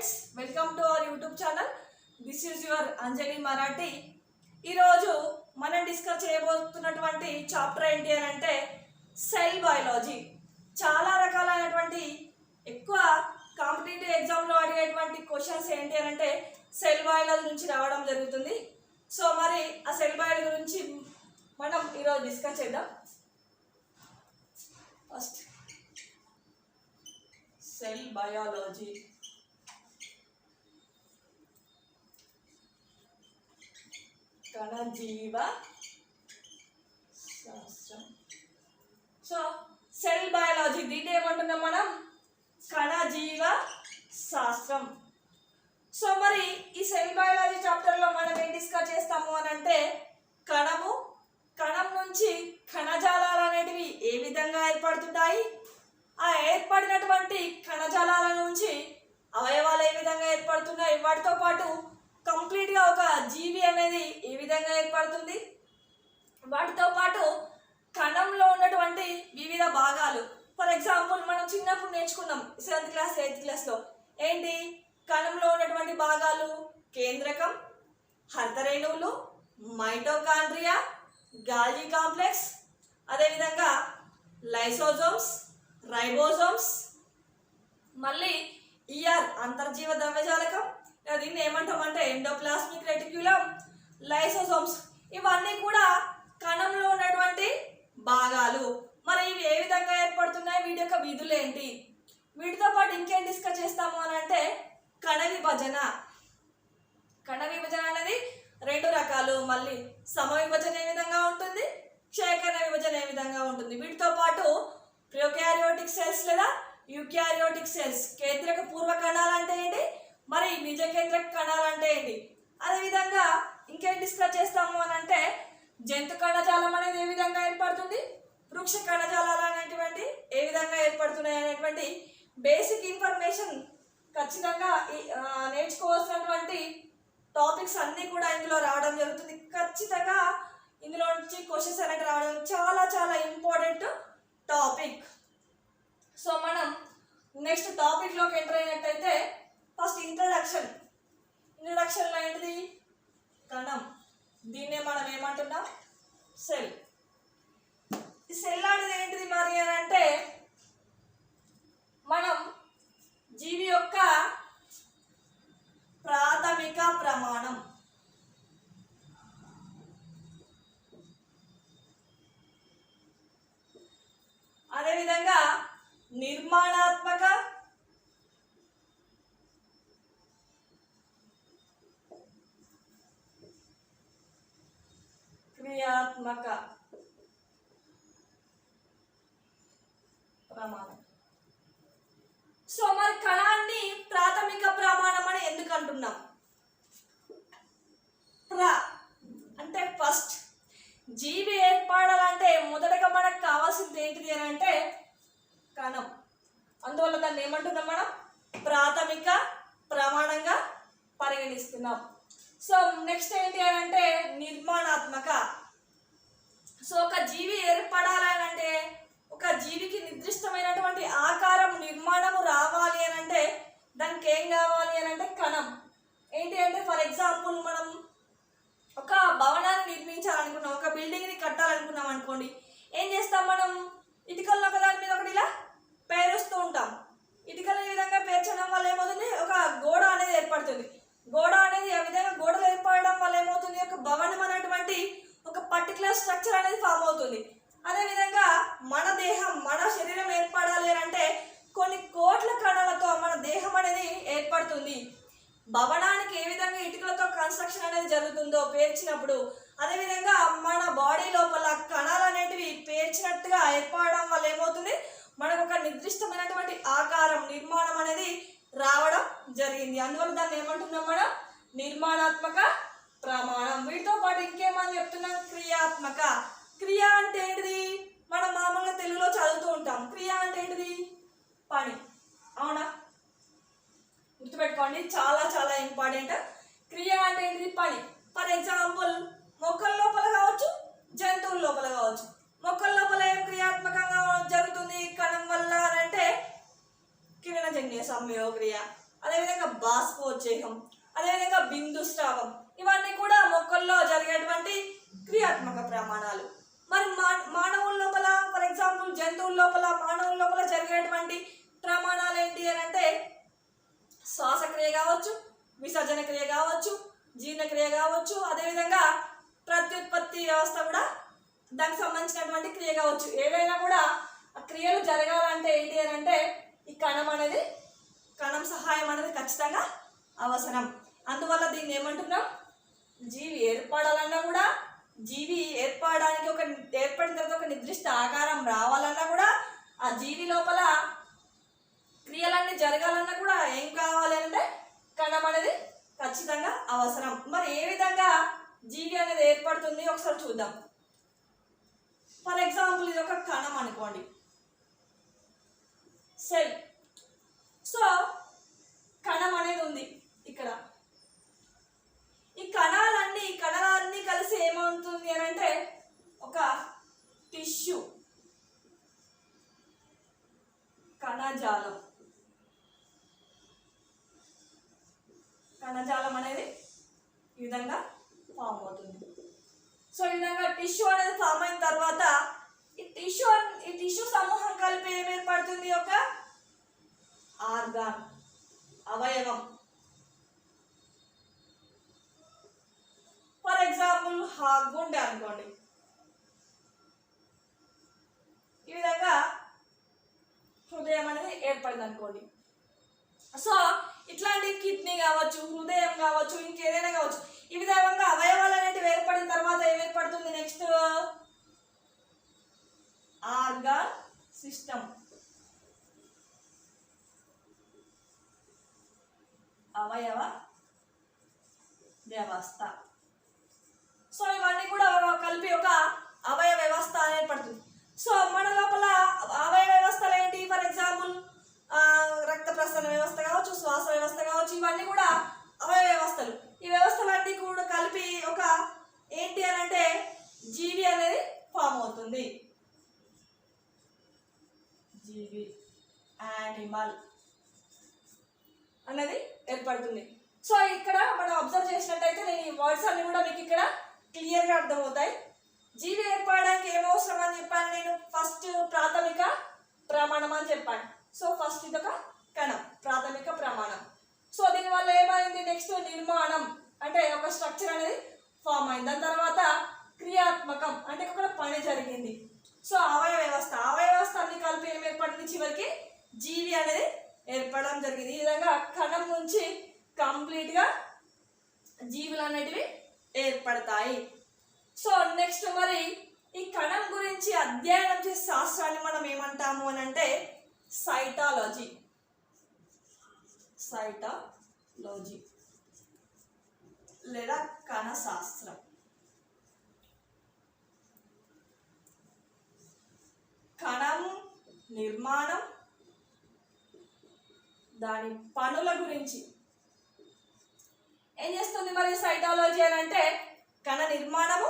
friends, welcome to our YouTube channel. This is your Anjali Marathi. ఈ రోజు మనం discuss చేయబోతున్నటువంటి chapter ఏంటి అంటే సెల్ బయాలజీ. చాలా రకాలైనటువంటి ఎక్కువ కాంపిటేటివ్ ఎగ్జామ్ లో అడిగేటువంటి క్వశ్చన్స్ ఏంటి అంటే సెల్ బయాలజీ నుంచి రావడం జరుగుతుంది. సో మరి ఆ సెల్ బయాలజీ గురించి మనం ఈ రోజు డిస్కస్ చేద్దాం. First cell biology. కణజీవ శాస్త్రం. సో సెల్ బయాలజీ దీన్ని ఏమంటున్నాం మనం? కణజీవ శాస్త్రం. సో మరి ఈ సెల్ బయాలజీ చాప్టర్లో మనం ఏం డిస్కస్ చేస్తాము అని అంటే కణం నుంచి కణజాలాలు అనేటివి ఏ విధంగా ఏర్పడుతుంటాయి, ఆ ఏర్పడినటువంటి కణజాలాల నుంచి అవయవాలు ఏ విధంగా ఏర్పడుతున్నాయి, వాటితో పాటు కంప్లీట్గా ఒక జీవి అనేది ఏ విధంగా ఏర్పడుతుంది, వాటితో పాటు కణంలో ఉన్నటువంటి వివిధ భాగాలు. ఫర్ ఎగ్జాంపుల్ మనం చిన్నప్పుడు నేర్చుకున్నాం 7th క్లాస్ 8th క్లాస్లో ఏంటి కణంలో ఉన్నటువంటి భాగాలు: కేంద్రకం, హరితరేణువులు, మైటోకాండ్రియా, గాల్జీ కాంప్లెక్స్, అదేవిధంగా లైసోజోమ్స్, రైబోజోమ్స్, మళ్ళీ అంతర్జీవ ద్రవ్యజాలకం, దీన్ని ఏమంటామంటే ఎండోప్లాస్మిక్ రెటిక్యులం, లైసోజోమ్స్. ఇవన్నీ కూడా కణంలో ఉన్నటువంటి భాగాలు. మరి ఇవి ఏ విధంగా ఏర్పడుతున్నాయి, వీటి యొక్క విధులు ఏంటి, వీటితో పాటు ఇంకేం డిస్కస్ చేస్తాము అని అంటే కణ విభజన. కణ విభజన అనేది 2 రకాలు. మళ్ళీ సమ విభజన ఏ విధంగా ఉంటుంది, క్షయకణ విభజన ఏ విధంగా ఉంటుంది. వీటితో పాటు ప్రోకారియోటిక్ సెల్స్ లేదా యూకారియోటిక్ సెల్స్, కేంద్రక పూర్వ కణాలు అంటే ఏంటి, మరి నిజ కేంద్రక కణాలు అంటే ఏంటి. అదేవిధంగా ఇంకేం డిస్కస్ చేస్తాము అని అంటే జంతు కణజాలం అనేది ఏ విధంగా ఏర్పడుతుంది, వృక్ష కణజాలాలు అనేటువంటి ఏ విధంగా ఏర్పడుతున్నాయి అనేటువంటి బేసిక్ ఇన్ఫర్మేషన్ ఖచ్చితంగా నేర్చుకోవాల్సినటువంటి టాపిక్స్ అన్నీ కూడా ఇందులో రావడం జరుగుతుంది. ఖచ్చితంగా ఇందులో నుంచి క్వశ్చన్స్ అనేది రావడం చాలా చాలా ఇంపార్టెంట్ టాపిక్. సో మనం నెక్స్ట్ టాపిక్లోకి ఎంటర్ అయినట్టయితే ఫస్ట్ ఇంట్రడక్షన్లో ఏంటిది, కణం. దీన్నే మనం ఏమంటున్నాం, సెల్. ఈ సెల్ అనేది ఏంటిది మరి అని అంటే మనం జీవి యొక్క ప్రాథమిక ప్రమాణం. అదేవిధంగా నిర్మాణాత్మక, క్రియాత్మక ప్రమాణం. సో మరి కణాన్ని ప్రాథమిక ప్రమాణం అని ఎందుకు అంటున్నాం? అంటే ఫస్ట్ జీవి ఏర్పడాలంటే మొదటగా మనకు కావాల్సింది ఏంటిది అని అంటే కణం. అందువల్ల దాన్ని ఏమంటున్నాం మనం? ప్రాథమిక ప్రమాణంగా పరిగణిస్తున్నాం. సో నెక్స్ట్ ఏంటి అని అంటే నిర్మాణాత్మక. సో ఒక జీవి ఏర్పడాలని అంటే ఒక జీవికి నిర్దిష్టమైనటువంటి ఆకారం, నిర్మాణము రావాలి అని అంటే దానికి ఏం కావాలి అని అంటే కణం. ఏంటి అంటే ఫర్ ఎగ్జాంపుల్ మనం ఒక భవనాన్ని నిర్మించాలనుకున్నాం, ఒక బిల్డింగ్ని కట్టాలనుకున్నాం అనుకోండి. ఏం చేస్తాం మనం? ఇటుకలను ఒక దాని మీద ఒకటి ఇలా పేరుస్తూ ఉంటాం. ఇటుకలు ఈ విధంగా పేర్చడం వల్ల ఏమవుతుంది, ఒక గోడ అనేది ఏర్పడుతుంది. గోడ అనేది ఆ విధంగా గోడలు ఏర్పడడం వల్ల ఏమవుతుంది, ఒక భవనం అనేటువంటి ఒక పర్టికులర్ స్ట్రక్చర్ అనేది ఫామ్ అవుతుంది. అదేవిధంగా మన దేహం, మన శరీరం ఏర్పడాలి అని అంటే కొన్ని కోట్ల కణాలతో మన దేహం అనేది ఏర్పడుతుంది. భవనానికి ఏ విధంగా ఇటుకలతో కన్స్ట్రక్షన్ అనేది జరుగుతుందో పేర్చినప్పుడు, అదేవిధంగా మన బాడీ లోపల కణాలు అనేటివి పేర్చినట్టుగా ఏర్పడడం వల్ల ఏమవుతుంది, మనకు ఒక నిర్దిష్టమైనటువంటి ఆకారం, నిర్మాణం అనేది రావడం జరిగింది. అందువల్ల దాన్ని ఏమంటున్నాం మనం? నిర్మాణాత్మక ప్రమాణం. వీటితో పాటు ఇంకేమని చెప్తున్నాం? క్రియాత్మక. క్రియ అంటే ఏంటిది? మనం మామూలుగా తెలుగులో చదువుతూ ఉంటాం. క్రియ అంటే ఏంటిది? పని. అవునా? గుర్తుపెట్టుకోండి, చాలా చాలా ఇంపార్టెంట్. క్రియ అంటే ఏంటిది? పని. ఫర్ ఎగ్జాంపుల్ మొక్కల లోపల కావచ్చు, జంతువుల లోపల కావచ్చు. మొక్కల లోపల ఏం క్రియాత్మకంగా జరుగుతుంది కణం వల్ల అంటే కిరణజన్య సంయోగక్రియ. అదేవిధంగా బాష్పోచ్చేహం, అదేవిధంగా బిందుస్రావం, ఇవన్నీ కూడా మొక్కల్లో జరిగేటువంటి క్రియాత్మక ప్రమాణాలు. మరి మానవుల లోపల, ఫర్ ఎగ్జాంపుల్ జంతువుల లోపల, మానవుల లోపల జరిగేటువంటి ప్రమాణాలు ఏంటి అని అంటే శ్వాసక్రియ కావచ్చు, విసర్జన క్రియ కావచ్చు, జీర్ణక్రియ కావచ్చు, అదేవిధంగా ప్రత్యుత్పత్తి వ్యవస్థ కూడా దానికి సంబంధించినటువంటి క్రియ కావచ్చు. ఏదైనా కూడా ఆ క్రియలు జరగాలంటే ఏంటి అని అంటే ఈ కణం సహాయం అనేది ఖచ్చితంగా అవసరం. అందువల్ల దీన్ని ఏమంటున్నాం, జీవి ఏర్పడాలన్నా కూడా, జీవి ఏర్పడడానికి ఏర్పడిన తర్వాత ఒక నిర్దిష్ట ఆకారం రావాలన్నా కూడా, ఆ జీవి లోపల క్రియలన్నీ జరగాలన్నా కూడా ఏం కావాలి అంటే కణం అనేది ఖచ్చితంగా అవసరం. మరి ఏ విధంగా జీవి అనేది ఏర్పడుతుంది ఒకసారి చూద్దాం. ఫర్ ఎగ్జాంపుల్ ఇది ఒక కణం అనుకోండి, సెల్. సో కణం అనేది ఉంది ఇక్కడ. ఈ కణాలన్నీ కలిసి ఏమవుతుంది అని అంటే ఒక టిష్యూ, కణజాలం అనేది ఈ విధంగా ఫామ్ అవుతుంది. సో ఈ విధంగా టిష్యూ అనేది ఫామ్ అయిన తర్వాత ఈ టిష్యూ సమూహం కలిపి ఏం ఏర్పడుతుంది, ఒక ఆర్గాన్, అవయవం. ఫర్ ఎగ్జాంపుల్ గుండె అనుకోండి. ఈ విధంగా హృదయం అనేది ఏర్పడింది అనుకోండి. సో ఇట్లాంటి కిడ్నీ కావచ్చు, హృదయం కావచ్చు, ఇంకేదైనా కావచ్చు, ఈ విధంగా అవయవాలు అనేటివి ఏర్పడిన తర్వాత ఏం ఏర్పడుతుంది, నెక్స్ట్ ఆర్గాన్ సిస్టమ్, అవయవ వ్యవస్థ. సో ఇవన్నీ కూడా కలిపి ఒక అవయవ వ్యవస్థ ఏర్పడుతుంది. సో మన లోపల అవయవ వ్యవస్థలు ఏంటి, ఫర్ ఎగ్జాంపుల్ రక్త ప్రసరణ వ్యవస్థ కావచ్చు, శ్వాస వ్యవస్థ కావచ్చు, ఇవన్నీ కూడా అవయవ వ్యవస్థలు. ఈ వ్యవస్థలన్నీ కూడా కలిపి ఒక ఏంటి అని అంటే జీవి అనేది ఫామ్ అవుతుంది. జీవి, యానిమల్ అనేది ఏర్పడుతుంది. సో ఇక్కడ మనం అబ్జర్వ్ చేసినట్టయితే నేను ఈ వర్డ్స్ అన్ని కూడా మీకు ఇక్కడ క్లియర్గా అర్థమవుతాయి. జీవి ఏర్పడడానికి ఏమవసరం అని చెప్పాను నేను, ఫస్ట్ ప్రాథమిక ప్రమాణం అని చెప్పాను. సో ఫస్ట్ ఇది ఒక కణం, ప్రాథమిక ప్రమాణం. సో దీనివల్ల ఏమైంది, నెక్స్ట్ నిర్మాణం అంటే ఒక స్ట్రక్చర్ అనేది ఫామ్ అయింది. దాని తర్వాత క్రియాత్మకం అంటే ఒక పని జరిగింది. సో అవయవ వ్యవస్థ అన్ని కలిపి ఏం ఏర్పడింది, చివరికి జీవి అనేది ఏర్పడడం జరిగింది. ఈ విధంగా కణం నుంచి కంప్లీట్గా జీవులు అనేటివి ఏర్పడతాయి. సో నెక్స్ట్ మరి ఈ కణం గురించి అధ్యయనం చేసే శాస్త్రాన్ని మనం ఏమంటాము అని అంటే సైటాలజీ లేదా కణ శాస్త్రం. కణం నిర్మాణం, దాని పనుల గురించి ఏం చేస్తుంది మరి సైటాలజీ అని అంటే కణ నిర్మాణము,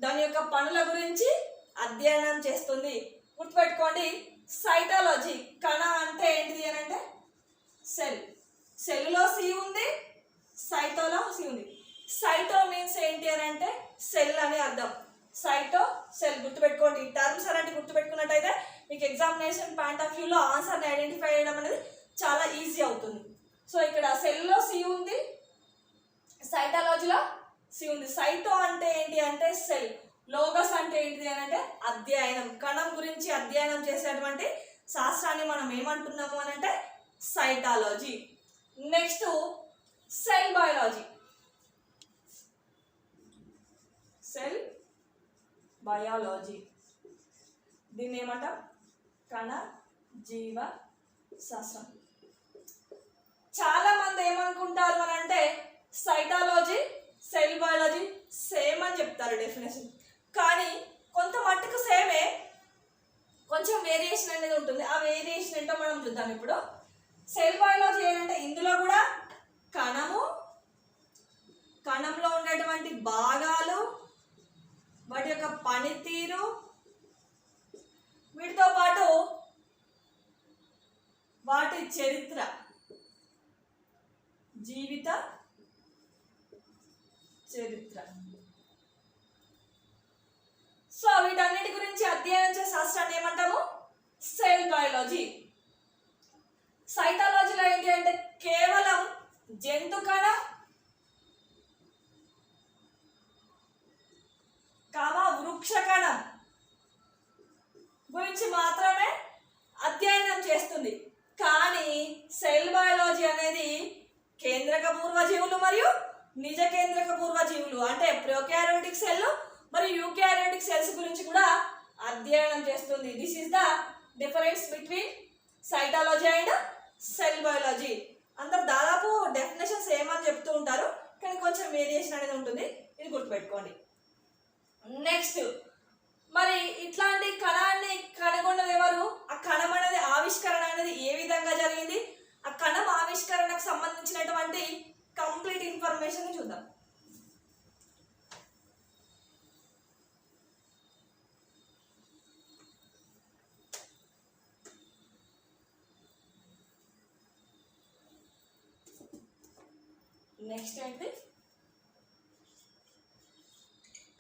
దాని యొక్క పనుల గురించి అధ్యయనం చేస్తుంది. గుర్తుపెట్టుకోండి, సైటాలజీ. కణ అంటే ఏంటిది అని అంటే సెల్లో సి ఉంది, సైటోలో సి ఉంది. సైటో మీన్స్ ఏంటి అని అంటే సెల్ అని అర్థం. సైటో, సెల్ గుర్తుపెట్టుకోండి. ఈ టర్మ్స్ అలాంటి గుర్తుపెట్టుకున్నట్టయితే మీకు ఎగ్జామినేషన్ పాయింట్ ఆఫ్ వ్యూలో ఆన్సర్ని ఐడెంటిఫై చేయడం అనేది చాలా ఈజీ అవుతుంది. సో ఇక్కడ సెల్లో సి ఉంది, సైటాలజీలో సి ఉంది. సైటో అంటే ఏంటి అంటే సెల్, లోగస్ అంటే ఏంటిది అని అంటే అధ్యయనం. కణం గురించి అధ్యయనం చేసేటువంటి శాస్త్రాన్ని మనం ఏమంటున్నాము అని అంటే సైటాలజీ. Next cell biology. దీన్ని ఏమంటాం, కణ జీవ శాస్త్రం. చాలా మంది ఏమనుకుంటారు అని అంటే సైటాలజీ, సెల్ బయాలజీ సేమ్ అని చెప్తారు డెఫినేషన్. కానీ కొంత మట్టుకు సేమే, కొంచెం వేరియేషన్ అనేది ఉంటుంది. ఆ వేరియేషన్ ఏంటో మనం చూద్దాం ఇప్పుడు. సెల్ బయాలజీ ఏంటంటే ఇందులో కూడా కణంలో ఉన్నటువంటి భాగాలు, వాటి యొక్క పనితీరు, వీటితో పాటు వాటి చరిత్ర, జీవిత చరిత్ర. సో వీటన్నిటి గురించి అధ్యయనం చేసే శాస్త్రాన్ని ఏమంటాము? Cell biology. సైటాలజీలో ఏంటి అంటే కేవలం జంతు కణం వృక్ష కణం గురించి మాత్రమే అధ్యయనం చేస్తుంది. కానీ సెల్ బయాలజీ అనేది కేంద్రక పూర్వజీవులు మరియు నిజ కేంద్రక పూర్వజీవులు అంటే ప్రోకారియోటిక్ సెల్ మరియు యూకారియోటిక్ సెల్స్ గురించి కూడా అధ్యయనం చేస్తుంది. This is the difference between cytology and cell biology. అందరు దాదాపు డెఫినేషన్ సేమ్ అని చెప్తూ ఉంటారు, కానీ కొంచెం వేరియేషన్ అనేది ఉంటుంది, ఇది గుర్తుపెట్టుకోండి. నెక్స్ట్, మరి ఇట్లాంటి కణాన్ని కనుగొన్నది ఎవరు? ఆ కణం అనేది ఆవిష్కరణ అనేది ఏ విధంగా జరిగింది? ఆ కణం ఆవిష్కరణకు సంబంధించినటువంటి కంప్లీట్ ఇన్ఫర్మేషన్ చూద్దాం. నెక్స్ట్ ఏంటి?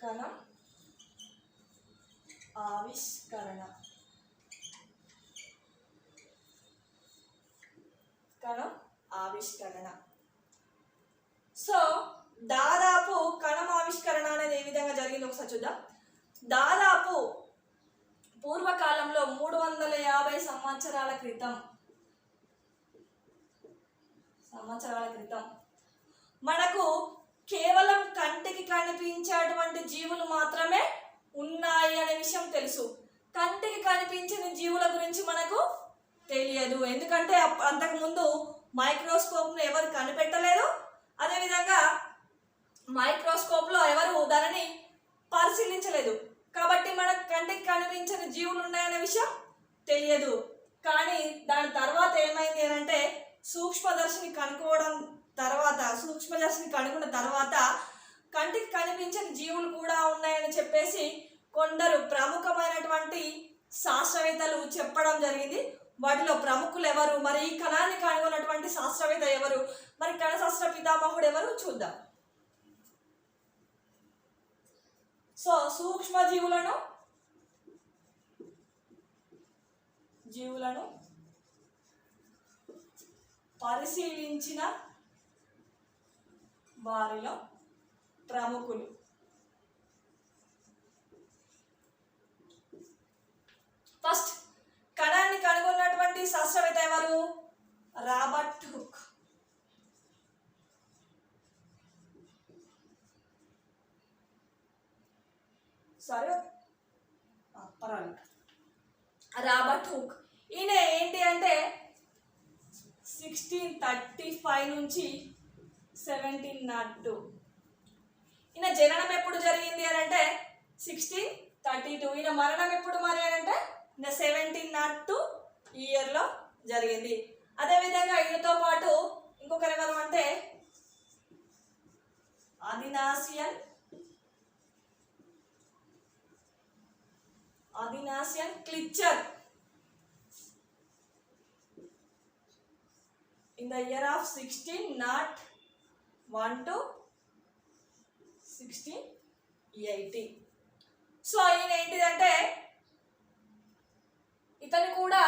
కణం ఆవిష్కరణ. కణం ఆవిష్కరణ. సో దాదాపు కణం ఆవిష్కరణ అనేది ఏ విధంగా జరిగింది ఒకసారి చూద్దాం. దాదాపు పూర్వకాలంలో 350 సంవత్సరాల క్రితం మనకు కేవలం కంటికి కనిపించేటువంటి జీవులు మాత్రమే ఉన్నాయి అనే విషయం తెలుసు. కంటికి కనిపించిన జీవుల గురించి మనకు తెలియదు, ఎందుకంటే అంతకుముందు మైక్రోస్కోప్ను ఎవరు కనిపెట్టలేదు. అదేవిధంగా మైక్రోస్కోప్లో ఎవరు దానిని పరిశీలించలేదు. కాబట్టి మనకు కంటికి కనిపించిన జీవులు ఉన్నాయనే విషయం తెలియదు. కానీ దాని తర్వాత ఏమైంది అని అంటే సూక్ష్మదర్శిని కనుక్కున్న తర్వాత కంటికి కనిపించని జీవులు కూడా ఉన్నాయని చెప్పేసి కొందరు ప్రముఖమైనటువంటి శాస్త్రవేత్తలు చెప్పడం జరిగింది. వాటిలో ప్రముఖులు ఎవరు, మరి ఈ కణాన్ని కనుగొన్నటువంటి శాస్త్రవేత్త ఎవరు, మరి కణశాస్త్ర పితామహుడు ఎవరు చూద్దాం. సో సూక్ష్మ జీవులను పరిశీలించిన వారిలో ప్రముఖులు. ఫస్ట్ కణాన్ని కనుగొన్నటువంటి శాస్త్రవేత్త ఎవరు? Robert hook. Robert hook. ఈయన ఏంటి అంటే 1635 నుంచి 1702. ఈయన జననం ఎప్పుడు జరిగింది అని అంటే 1632. ఈయన మరణం ఎప్పుడు మరి అని అంటే 1702 ఇయర్లో జరిగింది. అదేవిధంగా ఈయనతో పాటు ఇంకొకరు ఎవరు అంటే అదినాసియన్ క్లిచ్చర్ in the year of 1601 to 1680. So ఈయన ఏంటిదంటే ఇతను కూడా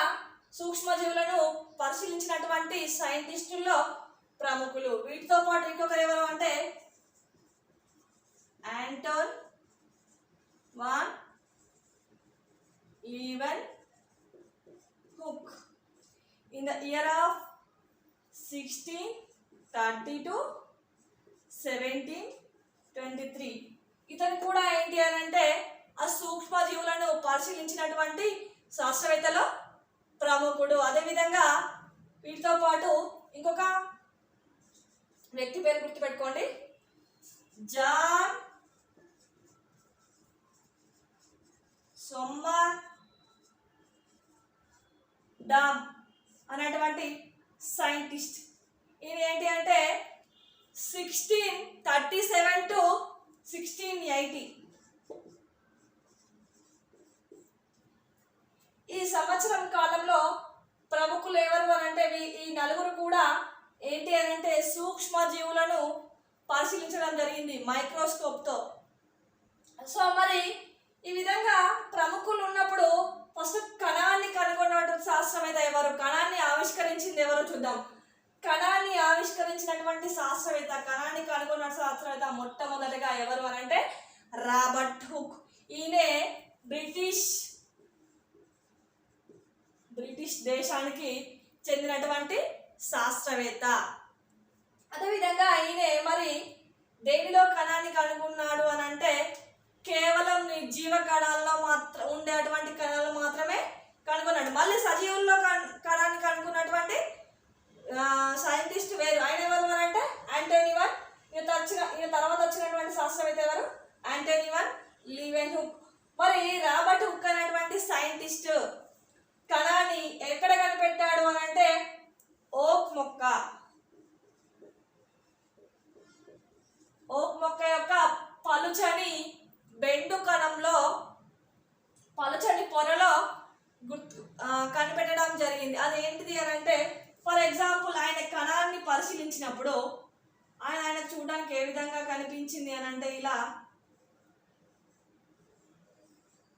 సూక్ష్మజీవులను పరిశీలించినటువంటి సైంటిస్టుల్లో ప్రముఖులు. వీటితో పాటు ఇంకొకరు ఎవరు అంటే Anton van Leeuwenhoek in the year of 1630 to 1723. ఇతను కూడా ఏంటి అని అంటే ఆ సూక్ష్మజీవులను పరిశీలించినటువంటి శాస్త్రవేత్తలో ప్రముఖుడు. అదేవిధంగా వీటితో పాటు ఇంకొక వ్యక్తి పేరు గుర్తుపెట్టుకోండి, జాన్ సొమ్మర్ డామ్ అనేటువంటి సైంటిస్ట్. ఈయన ఏంటి అంటే 1637 to 1680. ఈ సంవత్సరం కాలంలో ప్రముఖులు ఎవరు అని అంటే ఈ నలుగురు కూడా ఏంటి అని అంటే సూక్ష్మ జీవులను పరిశీలించడం జరిగింది మైక్రోస్కోప్తో. సో మరి ఈ విధంగా ప్రముఖులు ఉన్నప్పుడు ఫస్ట్ కణాన్ని కనుగొన్నటువంటి శాస్త్రవేత్త ఎవరు, కణాన్ని ఆవిష్కరించింది ఎవరు చూద్దాం. కణాన్ని ఆవిష్కరించినటువంటి శాస్త్రవేత్త, కణాన్ని కనుగొన్న శాస్త్రవేత్త మొట్టమొదటిగా ఎవరు అని అంటే రాబర్ట్ హుక్. ఈయనే బ్రిటిష్ దేశానికి చెందినటువంటి శాస్త్రవేత్త. అదేవిధంగా ఈయనే మరి దేనిలో కణాన్ని కనుగొన్నాడు అని అంటే కేవలం నిర్జీవ కణాల్లో ఉండేటువంటి కణాలు మాత్రమే కనుగొన్నాడు. మళ్ళీ సజీవుల్లో కణాన్ని కనుగొన్నటువంటి సైంటిస్ట్ వేరు. ఆయన ఎవరు అని అంటే ఆంటోనీ వాన్. ఈయన తర్వాత వచ్చినటువంటి శాస్త్రవేత్త ఎవరు? Antonie van Leeuwenhoek. మరి రాబర్ట్ హుక్ అనేటువంటి సైంటిస్ట్ కణాన్ని ఎక్కడ కనిపెట్టాడు అని అంటే ఓక్ మొక్క యొక్క పలుచని బెండు కణంలో పలుచని పొరలో కనిపెట్టడం జరిగింది. అది ఏంటిది అని అంటే ఫర్ ఎగ్జాంపుల్ ఆయన కణాన్ని పరిశీలించినప్పుడు ఆయన చూడడానికి ఏ విధంగా కనిపించింది అని అంటే ఇలా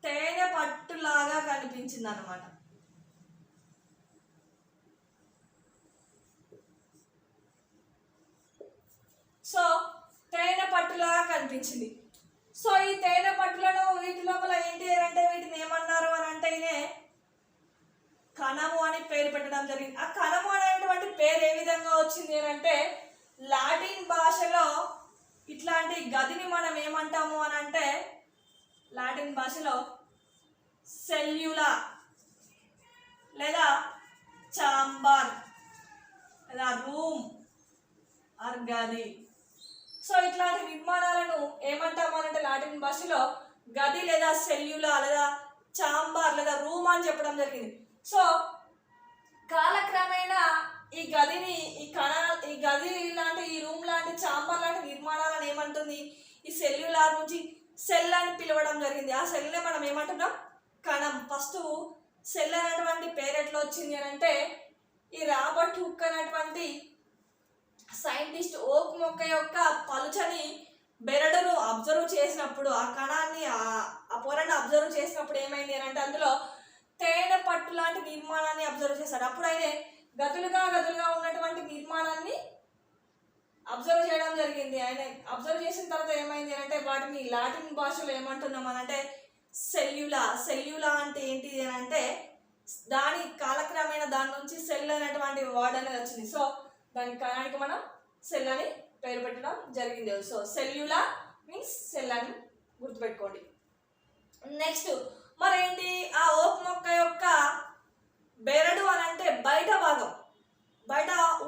తేనె పట్టులాగా కనిపించింది అన్నమాట. సో తేనె పట్టులాగా కనిపించింది. సో ఈ తేనె పట్టులను వీటి లోపల ఏంటి అంటే వీటిని ఏమన్నారు అని అంటే కణము అని పేరు పెట్టడం జరిగింది. ఆ కణము అనేటువంటి పేరు ఏ విధంగా వచ్చింది అని అంటే లాటిన్ భాషలో ఇట్లాంటి గదిని మనం ఏమంటాము అని అంటే లాటిన్ భాషలో సెల్యులా లేదా చాంబర్ లేదా రూమ్ ఆర్ గది. సో ఇట్లాంటి నిర్మాణాలను ఏమంటాము అంటే లాటిన్ భాషలో గది లేదా సెల్యులా లేదా చాంబర్ లేదా రూమ్ అని చెప్పడం జరిగింది. సో కాలక్రమేణా ఈ గదిని ఈ గది లాంటి ఈ రూమ్ లాంటి చాంబర్ లాంటి నిర్మాణాలను ఏమంటుంది ఈ సెల్యులార్ నుంచి సెల్ అని పిలవడం జరిగింది. ఆ సెల్నే మనం ఏమంటున్నాం కణం. ఫస్ట్ సెల్ అనేటువంటి పేరు ఎట్లా వచ్చింది అని అంటే ఈ రాబర్ట్ హుక్ అనేటువంటి సైంటిస్ట్ ఓక్ మొక్క యొక్క పలుచని బెరడును అబ్జర్వ్ చేసినప్పుడు ఆ కణాన్ని ఆ పొరను అబ్జర్వ్ చేసినప్పుడు ఏమైంది అని అంటే అందులో తేనె పట్టు లాంటి నిర్మాణాన్ని అబ్జర్వ్ చేశాడు. అప్పుడు ఆయన గదులుగా ఉన్నటువంటి నిర్మాణాన్ని అబ్జర్వ్ చేయడం జరిగింది. ఆయన అబ్జర్వ్ చేసిన తర్వాత ఏమైంది అంటే వాటిని లాటిన్ భాషలో ఏమంటున్నాం అని అంటే సెల్యులా అంటే ఏంటిది అని అంటే దాని కాలక్రమేణా దాని నుంచి సెల్ అనేటువంటి వర్డ్ అనేది వచ్చింది. సో దాని కణానికి మనం సెల్ అని పేరు పెట్టడం జరిగింది. సో సెల్యులా మీన్స్ సెల్ అని గుర్తుపెట్టుకోండి. నెక్స్ట్ మరేంటి ఆ ఓక్ మొక్క యొక్క బెరడు అని అంటే బయట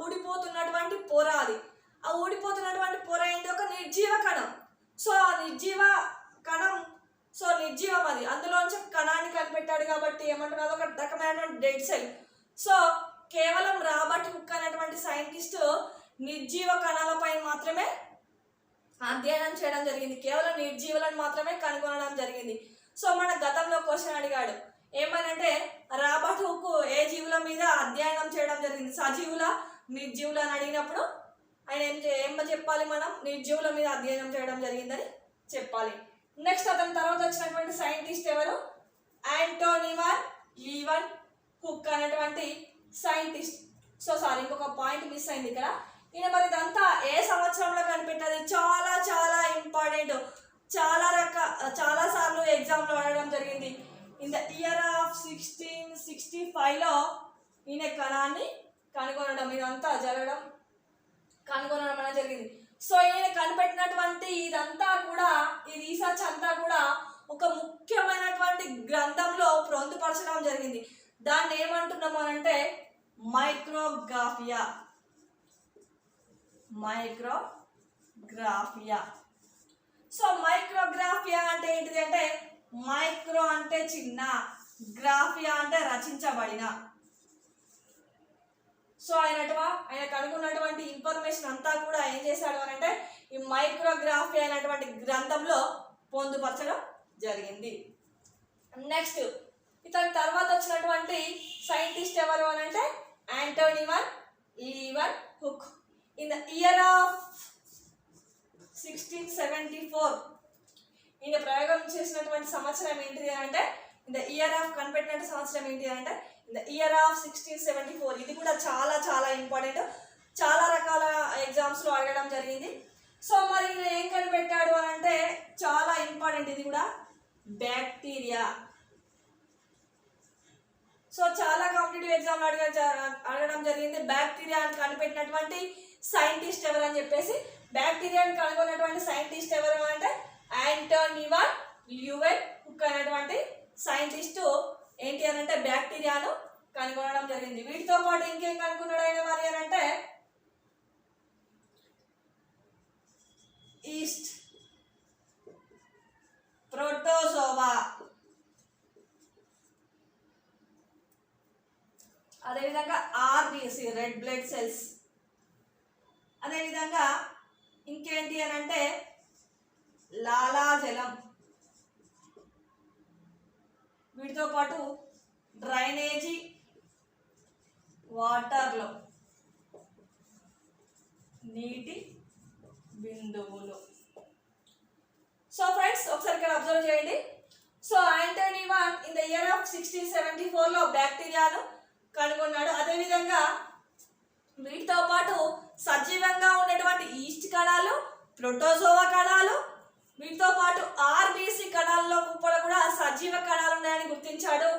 ఊడిపోతున్నటువంటి పొర. అది ఆ ఊడిపోతున్నటువంటి పొర ఏంటి ఒక నిర్జీవ కణం. సో ఆ నిర్జీవ కణం నిర్జీవం అది. అందులోంచి కణాన్ని కనిపెట్టాడు కాబట్టి ఏమంటున్నారు ఒక రకమైనటువంటి డెడ్ సెల్. సో కేవలం రాబర్ట్ హుక్ అనేటువంటి సైంటిస్ట్ నిర్జీవ కణాలపై మాత్రమే అధ్యయనం చేయడం జరిగింది. కేవలం నిర్జీవులను మాత్రమే కనుగొనడం జరిగింది. సో మన గతంలో క్వశ్చన్ అడిగాడు ఏమనంటే రాబర్ట్ హుక్ ఏ జీవుల మీద అధ్యయనం చేయడం జరిగింది, సజీవుల నిర్జీవులు అని అడిగినప్పుడు ఆయన ఏం చెప్పాలి, మనం నిర్జీవుల మీద అధ్యయనం చేయడం జరిగిందని చెప్పాలి. నెక్స్ట్ అతని తర్వాత వచ్చినటువంటి సైంటిస్ట్ ఎవరు, ఆంటోనీ వాన్ లీవెన్హుక్ అనేటువంటి సైంటిస్ట్. సో సారీ ఇంకొక పాయింట్ మిస్ అయింది ఇక్కడ. ఈయన మరి ఇదంతా ఏ సంవత్సరంలో కనిపెట్టాలి, చాలా చాలా ఇంపార్టెంట్, చాలా సార్లు ఎగ్జామ్లో అడగడం జరిగింది. ఇన్ ద ఇయర్ ఆఫ్ 1665లో ఈయన కణాన్ని కనుగొనడం అనేది జరిగింది. సో ఈయన కనిపెట్టినటువంటి ఇదంతా కూడా ఈ రీసెర్చ్ అంతా కూడా ఒక ముఖ్యమైనటువంటి గ్రంథంలో పొందుపరచడం జరిగింది. దాన్ని ఏమంటున్నాము అంటే మైక్రోగ్రాఫియా. సో మైక్రోగ్రాఫియా అంటే ఏంటిది అంటే మైక్రో అంటే చిన్న, గ్రాఫియా అంటే రచించబడిన. సో ఆయన కనుగొన్నటువంటి ఇన్ఫర్మేషన్ అంతా కూడా ఏం చేశాడు అని అంటే ఈ మైక్రోగ్రాఫియా అనేటువంటి గ్రంథంలో పొందుపరచడం జరిగింది. నెక్స్ట్ ఇతని తర్వాత వచ్చినటువంటి సైంటిస్ట్ ఎవరు అని అంటే Antonie van Leeuwenhoek. in the year of 1674 ఈయన ప్రయోగం చేసినటువంటి సంవత్సరం ఏంటిది అంటే ఇన్ ద ఇయర్ ఆఫ్ కనిపెట్టిన సంవత్సరం ఏంటి అంటే ఇన్ ద ఇయర్ ఆఫ్ 1674. ఇది కూడా చాలా చాలా ఇంపార్టెంట్, చాలా రకాల ఎగ్జామ్స్లో అడగడం జరిగింది. సో మరి ఈయన ఏం కనిపెట్టాడు అని అంటే చాలా ఇంపార్టెంట్ ఇది కూడా, బ్యాక్టీరియా. సో చాలా కాంపిటేటివ్ ఎగ్జామ్ అడగడం జరిగింది. బ్యాక్టీరియా అని కనిపెట్టినటువంటి సైంటిస్ట్ ఎవరు అని చెప్పేసి, బ్యాక్టీరియాని కనుగొన్నటువంటి సైంటిస్ట్ ఎవరు అంటే ఆంటోనీ వాన్ ల్యూవెన్హుక్ అనేటువంటి సైంటిస్టు ఏంటి అని అంటే బ్యాక్టీరియాను కనుగొనడం జరిగింది. వీటితో పాటు ఇంకేం కనుక్కున్నాడు ఆయన మరి అని అంటే ఈస్ట్ ప్రోటోజోవా, అదేవిధంగా ఆర్బిసి రెడ్ బ్లడ్ సెల్స్, అదేవిధంగా ఇంకేంటి అని అంటే లాలాజలం, వీటితో పాటు డ్రైనేజీ వాటర్లో నీటి బిందువులు. సో ఫ్రెండ్స్ ఒకసారి ఇక్కడ అబ్జర్వ్ చేయండి. So Antonie van in the year of 1674లో బ్యాక్టీరియాను కనుగొన్నాడు. అదేవిధంగా వీటితో పాటు సజీవంగా ఉన్నటువంటి ఈస్ట్ కణాలు, ప్రోటోజోవా కణాలు, వీటితో పాటు ఆర్బిసి కణాల్లో కూడా సజీవ కణాలు ఉన్నాయని గుర్తించాడు.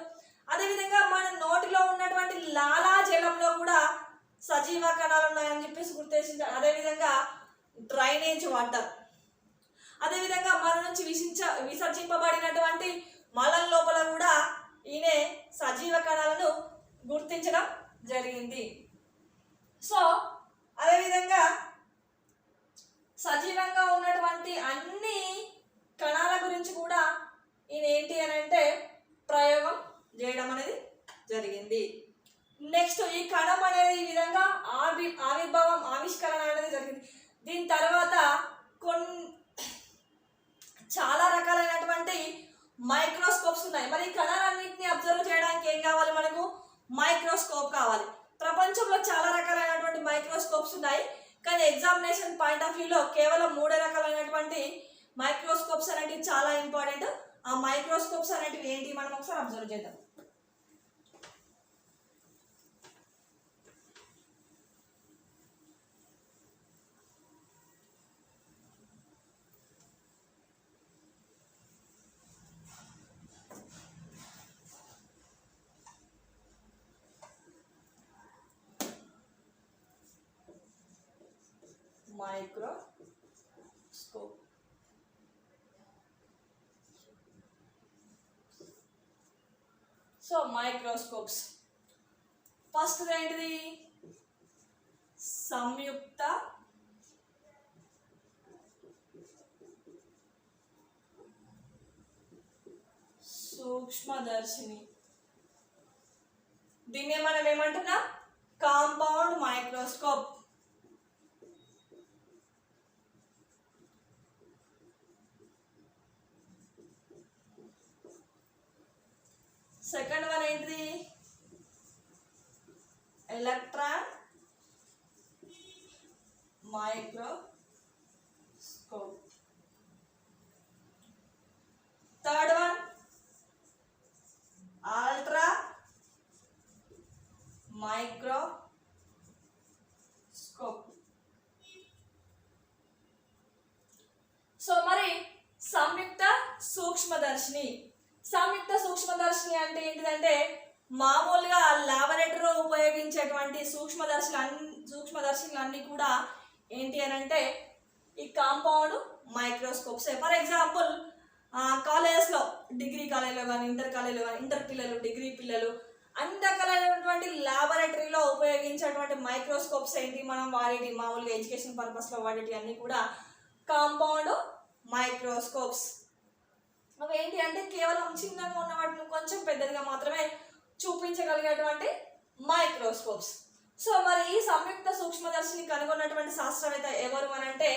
అదేవిధంగా మన నోటిలో ఉన్నటువంటి లాలాజలంలో కూడా సజీవ కణాలు ఉన్నాయని చెప్పేసి గుర్తించాడు. అదేవిధంగా డ్రైనేజ్ వాటర్, అదేవిధంగా మన నుంచి విసర్జింపబడినటువంటి మలం లోపల కూడా ఈయన సజీవ కణాలను గుర్తించడం జరిగింది. సో అదేవిధంగా సజీవంగా ఉన్నటువంటి అన్ని కణాల గురించి కూడా ఈయన ఏంటి అని అంటే ప్రయోగం చేయడం అనేది జరిగింది. నెక్స్ట్ ఈ కణం అనేది ఈ విధంగా ఆవిర్భావం ఆవిష్కరణ అనేది జరిగింది. దీని తర్వాత చాలా రకాలైనటువంటి మైక్రోస్కోప్స్ ఉన్నాయి. మరి ఈ కణాలన్నింటినీ అబ్జర్వ్ చేయడానికి ఏం కావాలి మనకు? మైక్రోస్కోప్ కావాలి. ప్రపంచంలో చాలా రకాలైనటువంటి మైక్రోస్కోప్స్ ఉన్నాయి, కానీ ఎగ్జామినేషన్ పాయింట్ ఆఫ్ వ్యూలో కేవలం 3 రకాలైనటువంటి మైక్రోస్కోప్స్ అనేటివి చాలా ఇంపార్టెంట్. ఆ మైక్రోస్కోప్స్ అనేటివి ఏంటి మనం ఒకసారి అబ్జర్వ్ చేద్దాం. మైక్రోస్కోప్. సో మైక్రోస్కోప్స్ ఫస్ట్ ఏంటిది? సంయుక్త సూక్ష్మదర్శిని. దీన్ని మనం ఏమంటున్నాం? Compound microscope. సెకండ్ వన్ ఏంటిది? Electron microscope. Third one ultra microscope. So మరి సంయుక్త సూక్ష్మదర్శిని. సంయుక్త సూక్ష్మదర్శిని అంటే ఏంటిదంటే మామూలుగా లాబొరేటరీలో ఉపయోగించేటువంటి సూక్ష్మదర్శినులు అన్నీ కూడా ఏంటి అని అంటే ఈ కాంపౌండ్ మైక్రోస్కోప్స్. ఫర్ ఎగ్జాంపుల్ కాలేజెస్లో, డిగ్రీ కాలేజీలో కానీ ఇంటర్ కాలేజీలో కానీ, ఇంటర్ పిల్లలు, డిగ్రీ పిల్లలు అన్ని రకాలైనటువంటి లాబొరేటరీలో ఉపయోగించేటువంటి మైక్రోస్కోప్స్ ఏంటి మనం వాడేటి మామూలుగా ఎడ్యుకేషన్ పర్పస్లో వాడేటి అన్నీ కూడా కాంపౌండ్ మైక్రోస్కోప్స్. అవి ఏంటి అంటే కేవలం చిన్నగా ఉన్న వాటిని కొంచెం పెద్దదిగా మాత్రమే చూపించగలిగేటువంటి మైక్రోస్కోప్స్. సో మరి ఈ సంయుక్త సూక్ష్మదర్శిని కనుగొన్నటువంటి శాస్త్రవేత్త ఎవరు అని అంటే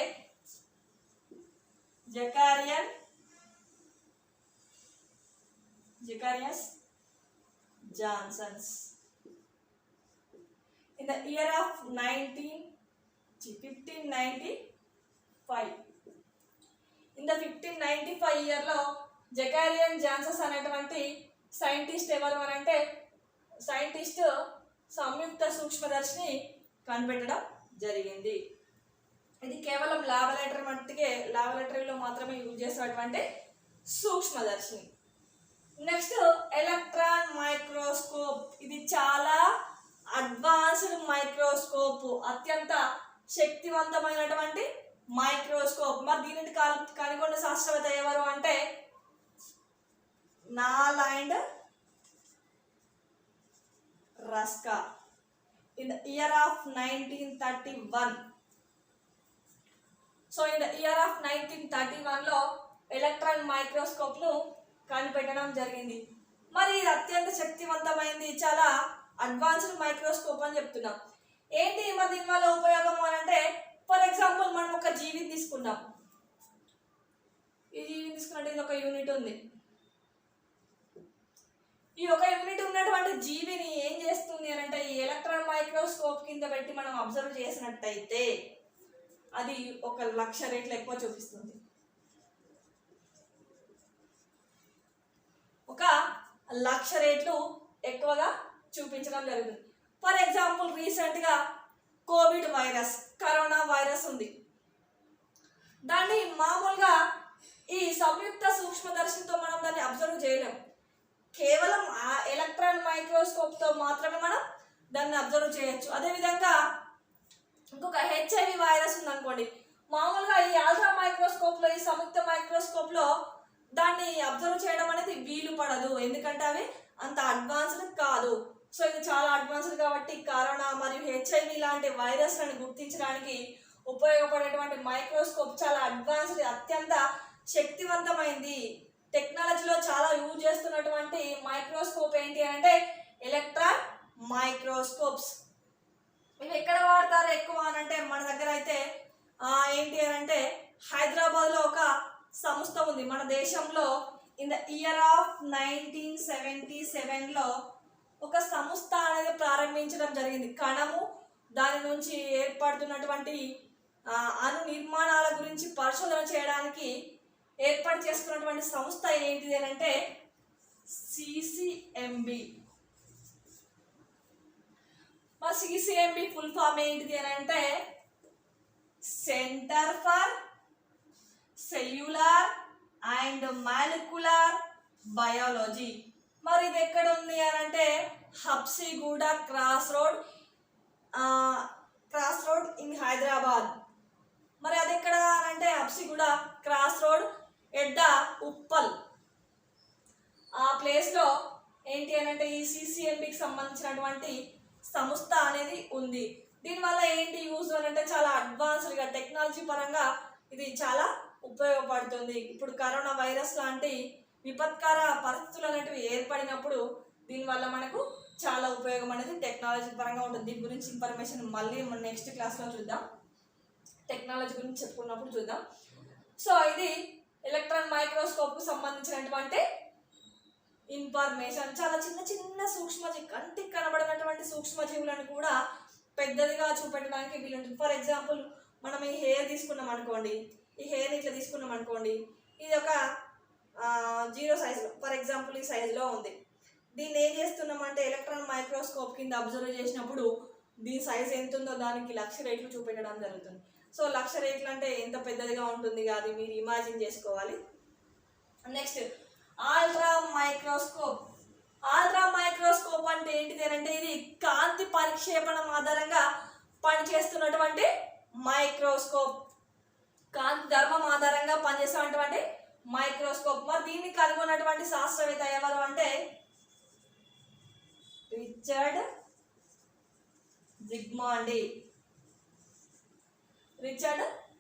Zacharias Janssens. In the year of 19 1595. In the 1595 ఇయర్లో జకారియన్ జాన్సన్స్ అనేటువంటి సైంటిస్ట్ ఎవరు అని అంటే సైంటిస్ట్ సంయుక్త సూక్ష్మదర్శిని కనిపెట్టడం జరిగింది. ఇది కేవలం ల్యాబొరేటరీలో మాత్రమే యూజ్ చేసేటువంటి సూక్ష్మదర్శిని. Next electron microscope. ఇది చాలా అడ్వాన్స్డ్ మైక్రోస్కోప్, అత్యంత శక్తివంతమైనటువంటి మైక్రోస్కోప్. మరి దీనిని కనుగొన్న శాస్త్రవేత్త ఎవరు అంటే నాలాండ్ రస్కా in the year of 1931. So in the year of 1931 లో ఎలక్ట్రాన్ మైక్రోస్కోప్ ను కనిపెట్టడం జరిగింది. మరి ఇది అత్యంత శక్తివంతమైనది, చాలా అడ్వాన్స్డ్ మైక్రోస్కోప్ అని చెప్తున్నాం. ఏంటి మరి దీనివల్ల ఉపయోగం అని అంటే ఫర్ ఎగ్జాంపుల్ మనం ఒక జీవిని తీసుకున్నాం. ఈ జీవిని తీసుకున్నట్టు ఇది ఒక యూనిట్ ఉంది. ఈ ఒక యూనిట్ ఉన్నటువంటి జీవిని ఏం చేస్తుంది అని అంటే ఈ ఎలక్ట్రాన్ మైక్రోస్కోప్ కింద పెట్టి మనం అబ్జర్వ్ చేసినట్టయితే అది 1,00,000 రెట్లు ఎక్కువ చూపిస్తుంది. 1,00,000 రెట్లు ఎక్కువగా చూపించడం జరుగుతుంది. ఫర్ ఎగ్జాంపుల్ రీసెంట్గా కోవిడ్ వైరస్, కరోనా వైరస్ ఉంది. దాన్ని మామూలుగా ఈ సంయుక్త సూక్ష్మదర్శినితో మనం దాన్ని అబ్జర్వ్ చేయలేం. కేవలం ఆ ఎలక్ట్రాన్ మైక్రోస్కోప్తో మాత్రమే మనం దాన్ని అబ్జర్వ్ చేయొచ్చు. అదేవిధంగా ఇంకొక హెచ్ఐవి వైరస్ ఉందనుకోండి, మామూలుగా ఈ అల్ట్రా మైక్రోస్కోప్లో, ఈ సంయుక్త మైక్రోస్కోప్లో దాన్ని అబ్జర్వ్ చేయడం అనేది వీలు పడదు, ఎందుకంటే అవి అంత అడ్వాన్స్డ్ కాదు. సో ఇది చాలా అడ్వాన్స్డ్ కాబట్టి కరోనా మరియు హెచ్ఐవి లాంటి వైరస్లను గుర్తించడానికి ఉపయోగపడేటువంటి మైక్రోస్కోప్ చాలా అడ్వాన్స్డ్, అత్యంత శక్తివంతమైంది. టెక్నాలజీలో చాలా యూజ్ చేస్తున్నటువంటి మైక్రోస్కోప్ ఏంటి అంటే ఎలక్ట్రాన్ మైక్రోస్కోప్స్. ఇవి ఎక్కడ వాడతారు ఎక్కువ అని అంటే మన దగ్గర అయితే ఏంటి అని అంటే హైదరాబాద్లో ఒక సంస్థ ఉంది మన దేశంలో. ఇన్ ద ఇయర్ ఆఫ్ 1977లో ఒక సంస్థ అనేది ప్రారంభించడం జరిగింది. కణము, దాని నుంచి ఏర్పడుతున్నటువంటి అణు నిర్మాణాల గురించి పరిశోధన చేయడానికి ఏర్పాటు చేసుకున్నటువంటి సంస్థ ఏంటిది అని అంటే సిసిఎంబి. మరి సిసిఎంబి ఫుల్ ఫామ్ ఏంటిది అని అంటే centre for cellular and molecular biology. మరి ఇది ఎక్కడ ఉంది అని అంటే Habsiguda cross road in Hyderabad. మరి అది ఎక్కడ అంటే హబ్సిగూడ క్రాస్ రోడ్ ఎడ్డ ఉప్పల్, ఆ ప్లేస్లో ఏంటి అని అంటే ఈ సిసిఎంబికి సంబంధించినటువంటి సంస్థ అనేది ఉంది. దీనివల్ల ఏంటి యూజ్ అని అంటే చాలా అడ్వాన్స్డ్గా టెక్నాలజీ పరంగా ఇది చాలా ఉపయోగపడుతుంది. ఇప్పుడు కరోనా వైరస్ లాంటి విపత్కర పరిస్థితులు అనేటివి ఏర్పడినప్పుడు దీనివల్ల మనకు చాలా ఉపయోగం అనేది టెక్నాలజీ పరంగా ఉంటుంది. దీని గురించి ఇన్ఫర్మేషన్ మళ్ళీ మన నెక్స్ట్ క్లాస్లో చూద్దాం, టెక్నాలజీ గురించి చెప్పుకున్నప్పుడు చూద్దాం. సో ఇది ఎలక్ట్రాన్ మైక్రోస్కోప్కు సంబంధించినటువంటి ఇన్ఫర్మేషన్. చాలా చిన్న చిన్న సూక్ష్మజీవి, కంటికి కనబడినటువంటి సూక్ష్మజీవులను కూడా పెద్దదిగా చూపెట్టడానికి వీలుంటుంది. ఫర్ ఎగ్జాంపుల్ మనం ఈ హెయిర్ తీసుకున్నాం అనుకోండి, ఈ హెయిర్ ఇట్లా తీసుకున్నాం అనుకోండి, ఇది ఒక 0 సైజులో, ఫర్ ఎగ్జాంపుల్ ఈ సైజులో ఉంది. దీన్ని ఏం చేస్తున్నామంటే ఎలక్ట్రాన్ మైక్రోస్కోప్ కింద అబ్జర్వ్ చేసినప్పుడు దీని సైజ్ ఎంత ఉందో దానికి 1,00,000 రెట్లు చూపెట్టడం జరుగుతుంది. సో 1,00,000 రెట్లు అంటే ఎంత పెద్దదిగా ఉంటుంది, అది మీరు ఇమాజిన్ చేసుకోవాలి. Next ultra microscope. Ultra microscope అంటే ఏంటిది అంటే ఇది కాంతి పరిక్షేపణం ఆధారంగా పనిచేస్తున్నటువంటి మైక్రోస్కోప్, కాంతి ధర్మం ఆధారంగా పనిచేస్తున్నటువంటి మైక్రోస్కోప్. మరి దీన్ని కనుగొన్నటువంటి శాస్త్రవేత్త ఎవరు అంటే రిచర్డ్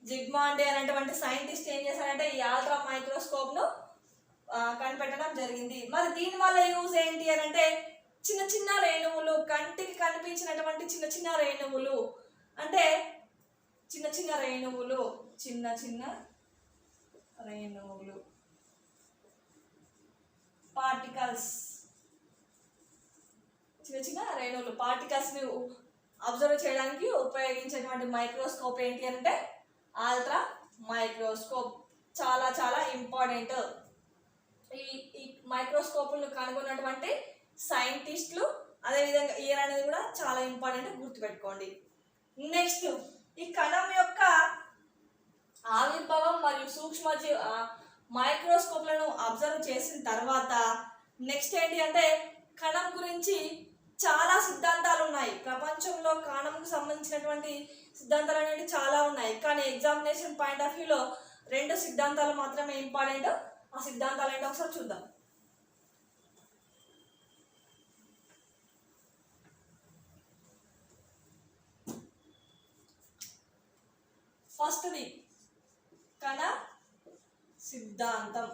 జిగ్మాండి అనేటువంటి సైంటిస్ట్ ఏం చేశారంటే ఈ అల్ట్రా మైక్రోస్కోప్ను కనిపెట్టడం జరిగింది. మరి దీనివల్ల యూజ్ ఏంటి అని అంటే చిన్న చిన్న రేణువులు, కంటికి కనిపించినటువంటి చిన్న చిన్న రేణువులు, అంటే చిన్న చిన్న రేణువులు పార్టికల్స్, చిన్న చిన్న రేణువులు పార్టికల్స్ని అబ్జర్వ్ చేయడానికి ఉపయోగించేటువంటి మైక్రోస్కోప్ ఏంటి అంటే అల్ట్రా మైక్రోస్కోప్. చాలా చాలా ఇంపార్టెంట్. ఈ ఈ మైక్రోస్కోప్లను కనుగొన్నటువంటి సైంటిస్టులు, అదేవిధంగా ఇయర్ అనేది కూడా చాలా ఇంపార్టెంట్, గుర్తుపెట్టుకోండి. నెక్స్ట్, ఈ కణం యొక్క ఆవిర్భావం మరియు సూక్ష్మజీవి మైక్రోస్కోప్లను అబ్జర్వ్ చేసిన తర్వాత నెక్స్ట్ ఏంటి అంటే కణం గురించి చాలా సిద్ధాంతాలు ఉన్నాయి. ప్రపంచంలో కణంకు సంబంధించినటువంటి సిద్ధాంతాలు అనేవి చాలా ఉన్నాయి. కానీ ఎగ్జామినేషన్ పాయింట్ ఆఫ్ వ్యూలో 2 సిద్ధాంతాలు మాత్రమే ఇంపార్టెంట్. ఆ సిద్ధాంతాలు ఏంటో ఒకసారి చూద్దాం. ఫస్ట్ది కణ సిద్ధాంతం.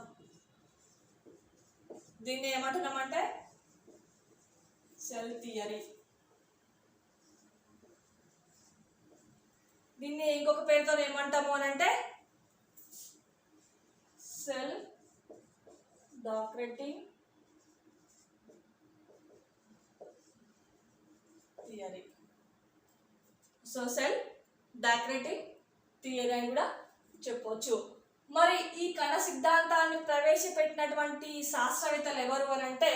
దీన్ని ఏమంటున్నామంటే సెల్ థియరీ. దీన్ని ఇంకొక పేరుతో ఏమంటాము అని అంటే సెల్ డాక్రెటింగ్ థియరీ. సో సెల్ డాక్రెటింగ్ థియరీ అని కూడా చెప్పవచ్చు. మరి ఈ కణ సిద్ధాంతాన్ని ప్రవేశపెట్టినటువంటి శాస్త్రవేత్తలు ఎవరు అని అంటే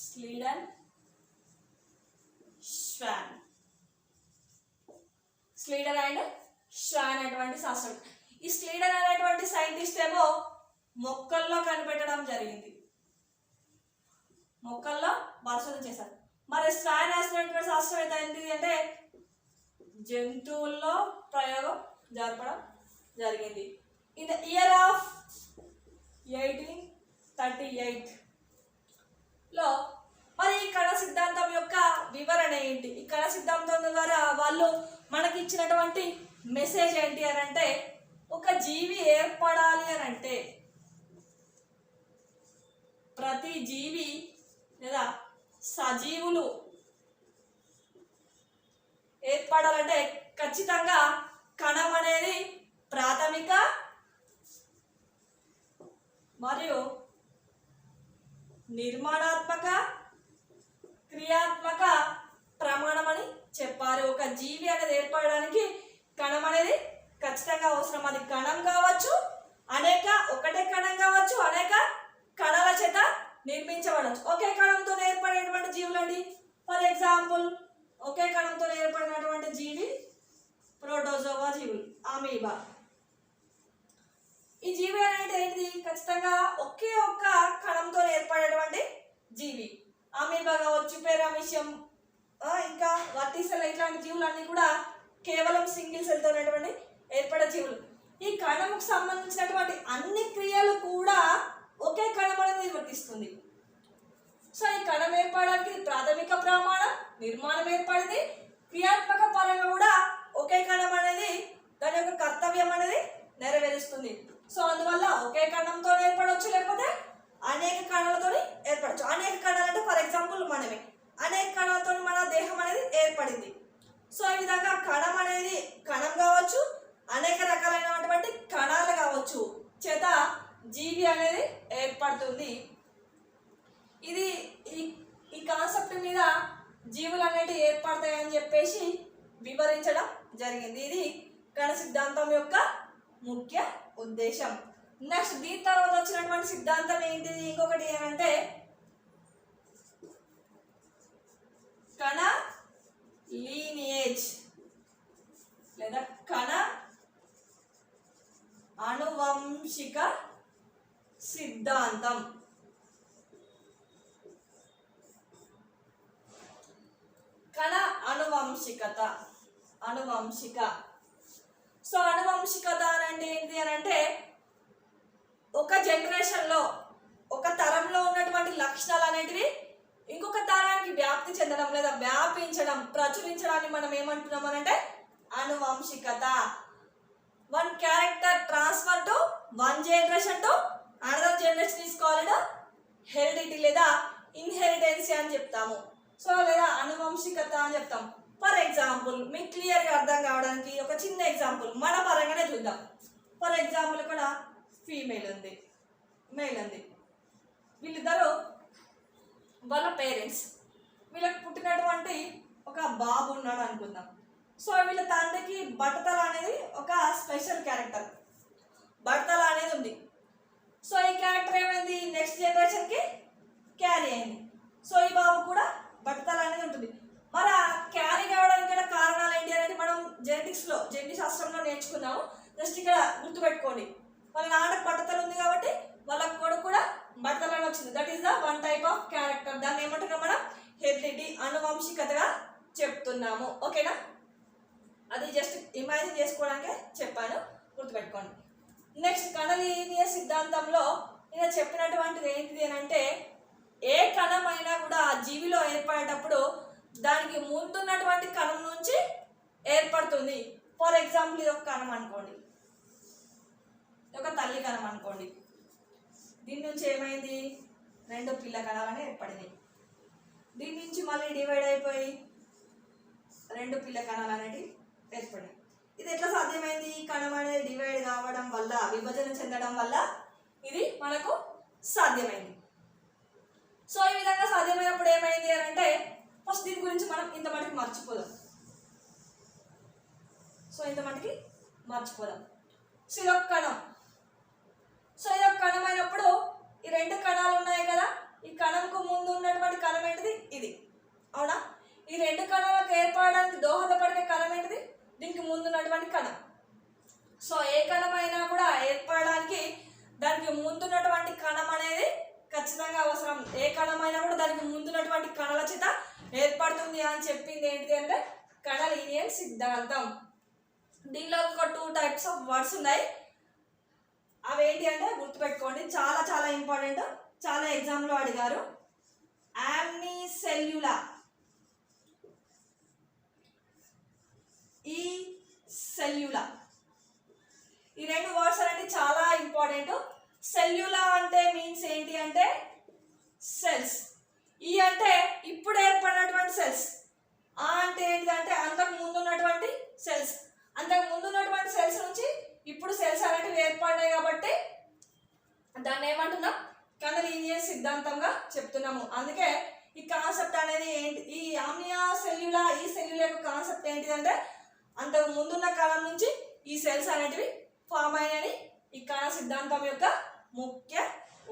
స్లీడన్, శ్వాన్. స్లీడన్ అండ్ శ్వాన్ అనేటువంటి శాస్త్రవేత్త. ఈ స్లీడన్ అనేటువంటి సైంటిస్ట్ ఏమో మొక్కల్లో కనిపెట్టడం జరిగింది, మొక్కల్లో పరిశోధన చేశారు. మరి శ్వాన్ అనేటువంటి శాస్త్రవేత్త ఏంటి అంటే జంతువుల్లో ప్రయోగం జరపడం జరిగింది. ఇన్ ద ఇయర్ ఆఫ్ 1838 లో మరి ఈ కణ సిద్ధాంతం యొక్క వివరణ ఏంటి? ఈ కణ సిద్ధాంతం ద్వారా వాళ్ళు మనకి ఇచ్చినటువంటి మెసేజ్ ఏంటి అని అంటే ఒక జీవి ఏర్పడాలి అని అంటే ప్రతి జీవి లేదా సజీవులు ఏర్పడాలంటే ఖచ్చితంగా కణం అనేది ప్రాథమిక మరియు నిర్మాణాత్మక క్రియాత్మక ప్రమాణం అని చెప్పారు. ఒక జీవి అనేది ఏర్పడడానికి కణం అనేది ఖచ్చితంగా అవసరం. అది కణం కావచ్చు, ఒకటే కణం కావచ్చు, అనేక కణాల చేత నిర్మించబడవచ్చు. ఒకే కణంతో ఏర్పడేటువంటి జీవులండి. ఫర్ ఎగ్జాంపుల్ ఒకే కణంతో ఏర్పడినటువంటి జీవి ప్రోటోజోవా జీవులు, అమీబా. ఈ జీవి అనేది ఏంటిది? ఖచ్చితంగా ఒకే ఒక్క కణంతో ఏర్పడేటువంటి జీవి. అమీబా కావచ్చు, పెరామిషియం, ఇంకా వర్టిసెల్, ఇట్లాంటి జీవులన్నీ కూడా కేవలం సింగిల్ సెల్తో ఏర్పడే జీవులు. ఈ కణంకు సంబంధించినటువంటి అన్ని క్రియలు కూడా ఒకే కణం అనేది నిర్వర్తిస్తుంది. సో ఈ కణం ఏర్పడడానికి ప్రాథమిక ప్రమాణం, నిర్మాణం ఏర్పడింది, క్రియాత్మక పరంగా కూడా ఒకే కణం అనేది దాని యొక్క కర్తవ్యం అనేది నెరవేరుస్తుంది. సో అందువల్ల ఒకే కణంతో ఏర్పడవచ్చు, లేకపోతే అనేక కణాలతో ఏర్పడవచ్చు. అనేక కణాలు అంటే ఫర్ ఎగ్జాంపుల్ మనమే, అనేక కణాలతో మన దేహం అనేది ఏర్పడింది. సో ఈ విధంగా కణం అనేది కణం కావచ్చు, అనేక రకాలైనటువంటి కణాలు కావచ్చు చేత జీవి అనేది ఏర్పడుతుంది. ఇది ఈ కాన్సెప్ట్ మీద జీవులు అనేవి ఏర్పడతాయని చెప్పేసి వివరించడం జరిగింది. ఇది కణ సిద్ధాంతం యొక్క ముఖ్య ఉద్దేశం. నెక్స్ట్ దీని తర్వాత వచ్చినటువంటి సిద్ధాంతం ఏంటిది? ఇంకొకటి ఏమంటే కణ లీనియేజ్ లేదా కణ ఆనువంశిక సిద్ధాంతం. కణ అనువంశిక. సో అనువంశికత అంటే ఏంటి అని అంటే ఒక జనరేషన్లో, ఒక తరంలో ఉన్నటువంటి లక్షణాలు అనేటివి ఇంకొక తరానికి వ్యాప్తి చెందడం లేదా వ్యాపించడం, ప్రచురించడాన్ని మనం ఏమంటున్నాం అని అంటే అనువంశికత. One character transfer to one generation to another generation is called heredity లేదా ఇన్హెరిటెన్సీ అని చెప్తాము. సో లేదా అనువంశికత అని చెప్తాం. ఫర్ ఎగ్జాంపుల్ మీకు క్లియర్గా అర్థం కావడానికి ఒక చిన్న ఎగ్జాంపుల్ మన పరంగానే చూద్దాం. ఫర్ ఎగ్జాంపుల్ ఇక్కడ ఫీమేల్ ఉంది, మేల్ ఉంది. వీళ్ళిద్దరూ వాళ్ళ పేరెంట్స్. వీళ్ళకి పుట్టినటువంటి ఒక బాబు ఉన్నాడు అనుకుందాం. సో వీళ్ళ తండ్రికి బట్టతల అనేది ఒక స్పెషల్ క్యారెక్టర్, బట్టతల అనేది ఉంది. సో ఈ క్యారెక్టర్ ఏమైంది, నెక్స్ట్ జనరేషన్కి క్యారీ అయింది. సో ఈ బాబు కూడా బట్టతల అనేది ఉంటుంది. మరి ఆ క్యారీ కావడానికి గల కారణాలు ఏంటి అనేది మనం జెనెటిక్ శాస్త్రంలో నేర్చుకున్నాము. జస్ట్ ఇక్కడ గుర్తుపెట్టుకోండి, వాళ్ళ నాన్నకు బట్టతల ఉంది కాబట్టి వాళ్ళ కొడుకు కూడా బట్టతల అని వచ్చింది. That is the one type of character. దాన్ని ఏమంటున్నాం మనం, హెరిడిటీ, అనువంశికతగా చెప్తున్నాము. ఓకేనా, అది జస్ట్ ఇమాజిన్ చేసుకోవడానికే చెప్పాను, గుర్తుపెట్టుకోండి. నెక్స్ట్ కణలీనియ సిద్ధాంతంలో నేను చెప్పినటువంటిది ఏంటిది అని అంటే, ఏ కణమైనా కూడా ఆ జీవిలో ఏర్పడేటప్పుడు దానికి ముందున్నటువంటి కణం నుంచి ఏర్పడుతుంది. ఫర్ ఎగ్జాంపుల్ ఇది ఒక కణం అనుకోండి, ఒక తల్లి కణం అనుకోండి. దీని నుంచి ఏమైంది, 2 పిల్ల కణాలని ఏర్పడినాయి. దీని నుంచి మళ్ళీ డివైడ్ అయిపోయి 2 పిల్ల కణాలు అనేవి ఏర్పడినాయి. ఇది ఎట్లా సాధ్యమైంది, కణం అనేది డివైడ్ కావడం వల్ల, విభజన చెందడం వల్ల ఇది మనకు సాధ్యమైంది. సో ఈ విధంగా సాధ్యమైనప్పుడు ఏమైంది అని అంటే, ఫస్ట్ దీని గురించి మనం ఇంత మటుకు మర్చిపోదాం. సో ఇదొక కణం. సో ఇదొక కణం అయినప్పుడు ఈ 2 కణాలు ఉన్నాయి కదా, ఈ కణంకు ముందు ఉన్నటువంటి కణం ఏంటిది, ఇది. అవునా, ఈ 2 కణాలకు ఏర్పడడానికి దోహదపడిన కణం ఏంటిది, దీనికి ముందు ఉన్నటువంటి కణం. సో ఏ కణమైనా కూడా ఏర్పడడానికి దానికి ముందున్నటువంటి కణం అనేది ఖచ్చితంగా అవసరం. ఏ కణమైనా కూడా దానికి ముందున్నటువంటి కణాల చేత ఏర్పడుతుంది అని చెప్పింది ఏంటిది అంటే కణలీనియన్ సిద్ధాంతం. దీనిలో ఒక 2 టైప్స్ ఆఫ్ వర్డ్స్ ఉన్నాయి. అవి ఏంటి అంటే గుర్తుపెట్టుకోండి, చాలా చాలా ఇంపార్టెంట్, చాలా ఎగ్జామ్లో అడిగారు. యామ్నిసెల్యులా, ఈ సెల్యులా, ఈ 2 వర్డ్స్ అనేవి చాలా ఇంపార్టెంట్. సెల్యులా అంటే మీన్స్ ఏంటి అంటే సెల్స్. ఈ అంటే ఇప్పుడు ఏర్పడినటువంటి సెల్స్. ఆ అంటే ఏంటిదంటే అంతకు ముందు ఉన్నటువంటి సెల్స్. అంతకు ముందు ఉన్నటువంటి సెల్స్ నుంచి ఇప్పుడు సెల్స్ అనేటివి ఏర్పడినాయి కాబట్టి దాన్ని ఏమంటున్నాం, కణలీనియన్ సిద్ధాంతంగా చెప్తున్నాము. అందుకే ఈ కాన్సెప్ట్ అనేది ఏంటి, ఈ ఆమ్నియా సెల్యులా, ఈ సెల్యులా యొక్క కాన్సెప్ట్ ఏంటిదంటే అంతకు ముందున్న కణం నుంచి ఈ సెల్స్ అనేటివి ఫామ్ అయినని ఈ కణ సిద్ధాంతం యొక్క ముఖ్య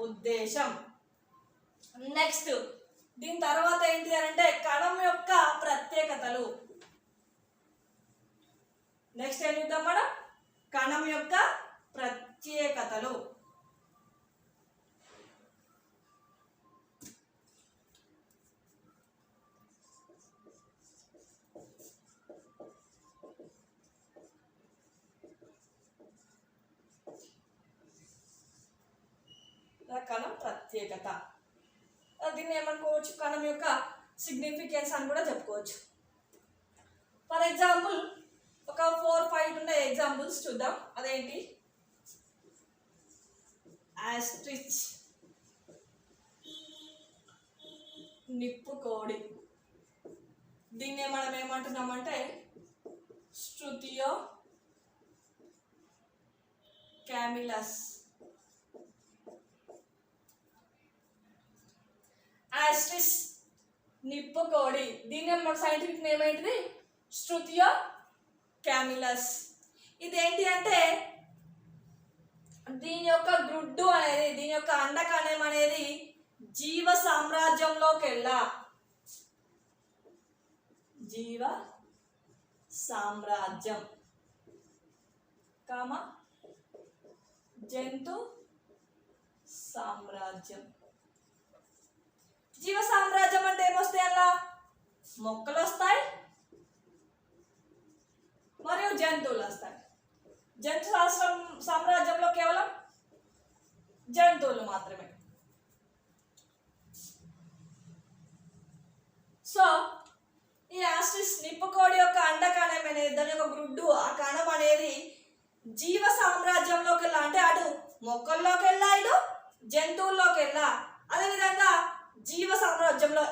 ఉద్దేశం. నెక్స్ట్ దీని తర్వాత ఏంటి అంటే కణం యొక్క ప్రత్యేకతలు. నెక్స్ట్ ఏం చూద్దాం మనం, కణం యొక్క ప్రత్యేకతలు. కణం ప్రత్యేకత, దీన్ని ఏమనుకోవచ్చు, కణం యొక్క సిగ్నిఫికెన్స్ అని కూడా చెప్పుకోవచ్చు. ఫర్ ఎగ్జాంపుల్ ఒక 4-5 ఉండే ఎగ్జాంపుల్స్ చూద్దాం. అదేంటి, ఆస్ట్రిచ్, నిప్పుకోడి. దీన్నే మనం ఏమంటున్నామంటే స్ట్రుతియో క్యామిలస్. ఆస్ట్రిచ్, నిప్పుకోడి, దీని మన సైంటిఫిక్ నేమ్ ఏంటిది, స్ట్రుతియో క్యామిలస్. ఇదేంటి అంటే దీని యొక్క గ్రుడ్డు అనేది, దీని యొక్క అండకణం అనేది జీవ సామ్రాజ్యంలోకి వెళ్ళా, జీవ సామ్రాజ్యం కామ జంతు సామ్రాజ్యం. జీవ సామ్రాజ్యం అంటే ఏమొస్తాయి, అలా మొక్కలు వస్తాయి మరియు జంతువులు వస్తాయి. జంతు సామ్రాజ్యంలో కేవలం జంతువులు మాత్రమే. సో ఈ ఆస్ట్రిచ్, నిప్పుకోడి యొక్క అండకణం అనేది, దాని యొక్క గ్రుడ్డు, ఆ కణం అనేది జీవ సామ్రాజ్యంలోకి వెళ్ళా, అంటే అటు మొక్కల్లోకి వెళ్ళా, ఇటు జంతువుల్లోకి వెళ్ళా. అదేవిధంగా జీవ సామ్రాజ్యంలో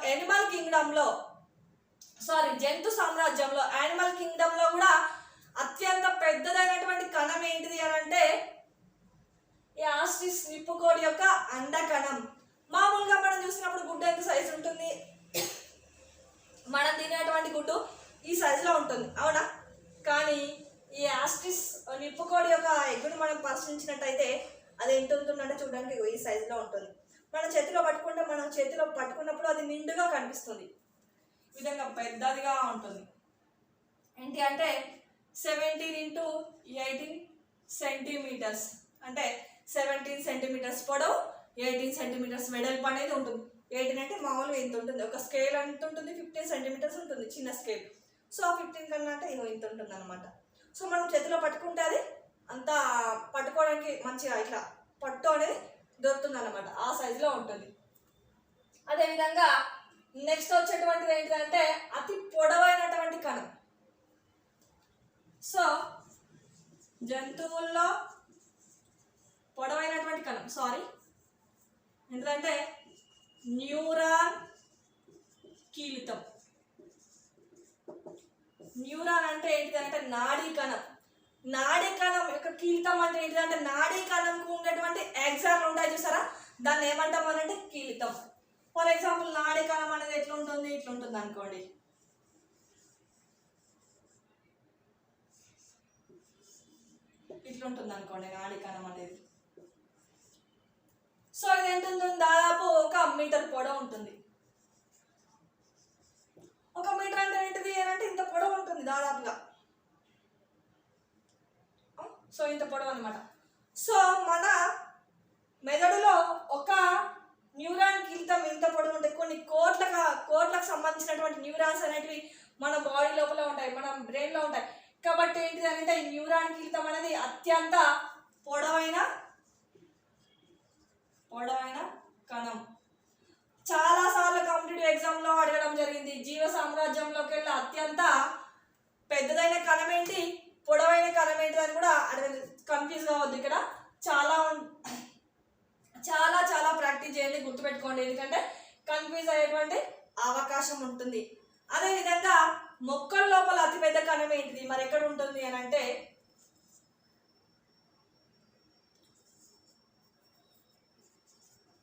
జంతు సామ్రాజ్యంలో యానిమల్ కింగ్డమ్లో కూడా అత్యంత పెద్దదైనటువంటి కణం ఏంటిది అని అంటే ఈ ఆస్ట్రిచ్, నిప్పుకోడి యొక్క అండకణం. మామూలుగా మనం చూసినప్పుడు గుడ్డ ఎంత సైజు ఉంటుంది, మనం తినేటువంటి గుడ్డు ఈ సైజులో ఉంటుంది, అవునా? కానీ ఈ ఆస్ట్రిస్ నిప్పుకోడి యొక్క ఎగ్గును మనం పరిశీలించినట్టయితే అది ఎంత ఉంటుందంటే చూడడానికి ఈ సైజులో ఉంటుంది. మన చేతిలో పట్టుకున్నప్పుడు అది నిండుగా కనిపిస్తుంది, ఈ విధంగా పెద్దదిగా ఉంటుంది. ఏంటి అంటే 17x18 సెంటీమీటర్స్, అంటే 17 సెంటీమీటర్స్ పొడవు, 18 సెంటీమీటర్స్ వెడల్పు అనేది ఉంటుంది. 18 అంటే మామూలుగా ఇంత ఉంటుంది, ఒక స్కేల్ ఎంత ఉంటుంది, 15 సెంటీమీటర్స్ ఉంటుంది చిన్న స్కేల్. సో 15 కన్నా అంటే ఇంత ఉంటుంది అనమాట. సో మనం చేతిలో పట్టుకుంటే అది అంతా పట్టుకోవడానికి మంచిగా ఇట్లా పట్టు అనేది దొరుకుతుంది అనమాట, ఆ సైజులో ఉంటుంది. అదేవిధంగా నెక్స్ట్ వచ్చేటువంటిది ఏంటంటే అతి పొడవైనటువంటి కణం. సో జంతువుల్లో పొడవైనటువంటి కణం, ఎందుకంటే న్యూరాన్ కీలితం. న్యూరాన్ అంటే ఏంటిదంటే నాడీ కణం. నాడీ కణం యొక్క కీలితం అంటే ఏంటిదంటే నాడీ కణంకు ఉండేటువంటి ఎగ్జామ్లు ఉంటాయి చూసారా, దాన్ని ఏమంటాం అంటే కీలితం. ఫర్ ఎగ్జాంపుల్ నాడీ కణం అనేది ఎట్లుంటుంది, ఇట్లుంటుంది అనుకోండి. ఇట్లుంటుంది అనుకోండి నాడీ కణం అనేది. సో ఇది ఎంత ఉంటుంది, దాదాపు 1 మీటర్ పొడవు ఉంటుంది. 1 మీటర్ అంటే ఏంటిది అంటే ఇంత పొడవు ఉంటుంది దాదాపుగా. సో ఇంత పొడవు అనమాట. సో మన మెదడులో ఒక న్యూరాన్ కీలితం ఇంత పొడవు ఉంటాయి. కొన్ని కోట్లకు సంబంధించినటువంటి న్యూరాన్స్ అనేటివి మన బాడీ లోపల ఉంటాయి, మన బ్రెయిన్లో ఉంటాయి. కాబట్టి ఏంటిది అంటే ఈ న్యూరాన్ కీలితం అనేది అత్యంత పొడవైన కణం. చాలాసార్లు కాంపిటేటివ్ ఎగ్జామ్లో అడగడం జరిగింది. జీవ సామ్రాజ్యంలోకి వెళ్ళి అత్యంత పెద్దదైన కణం ఏంటి, పొడవైన కణం ఏంటి అని కూడా కన్ఫ్యూజ్ కావద్దు. ఇక్కడ చాలా ప్రాక్టీస్ చేయండి, గుర్తుపెట్టుకోండి, ఎందుకంటే కన్ఫ్యూజ్ అయ్యేటువంటి అవకాశం ఉంటుంది. అదేవిధంగా మొక్కల లోపల అతిపెద్ద కణం ఏంటిది, మరి ఎక్కడ ఉంటుంది అని అంటే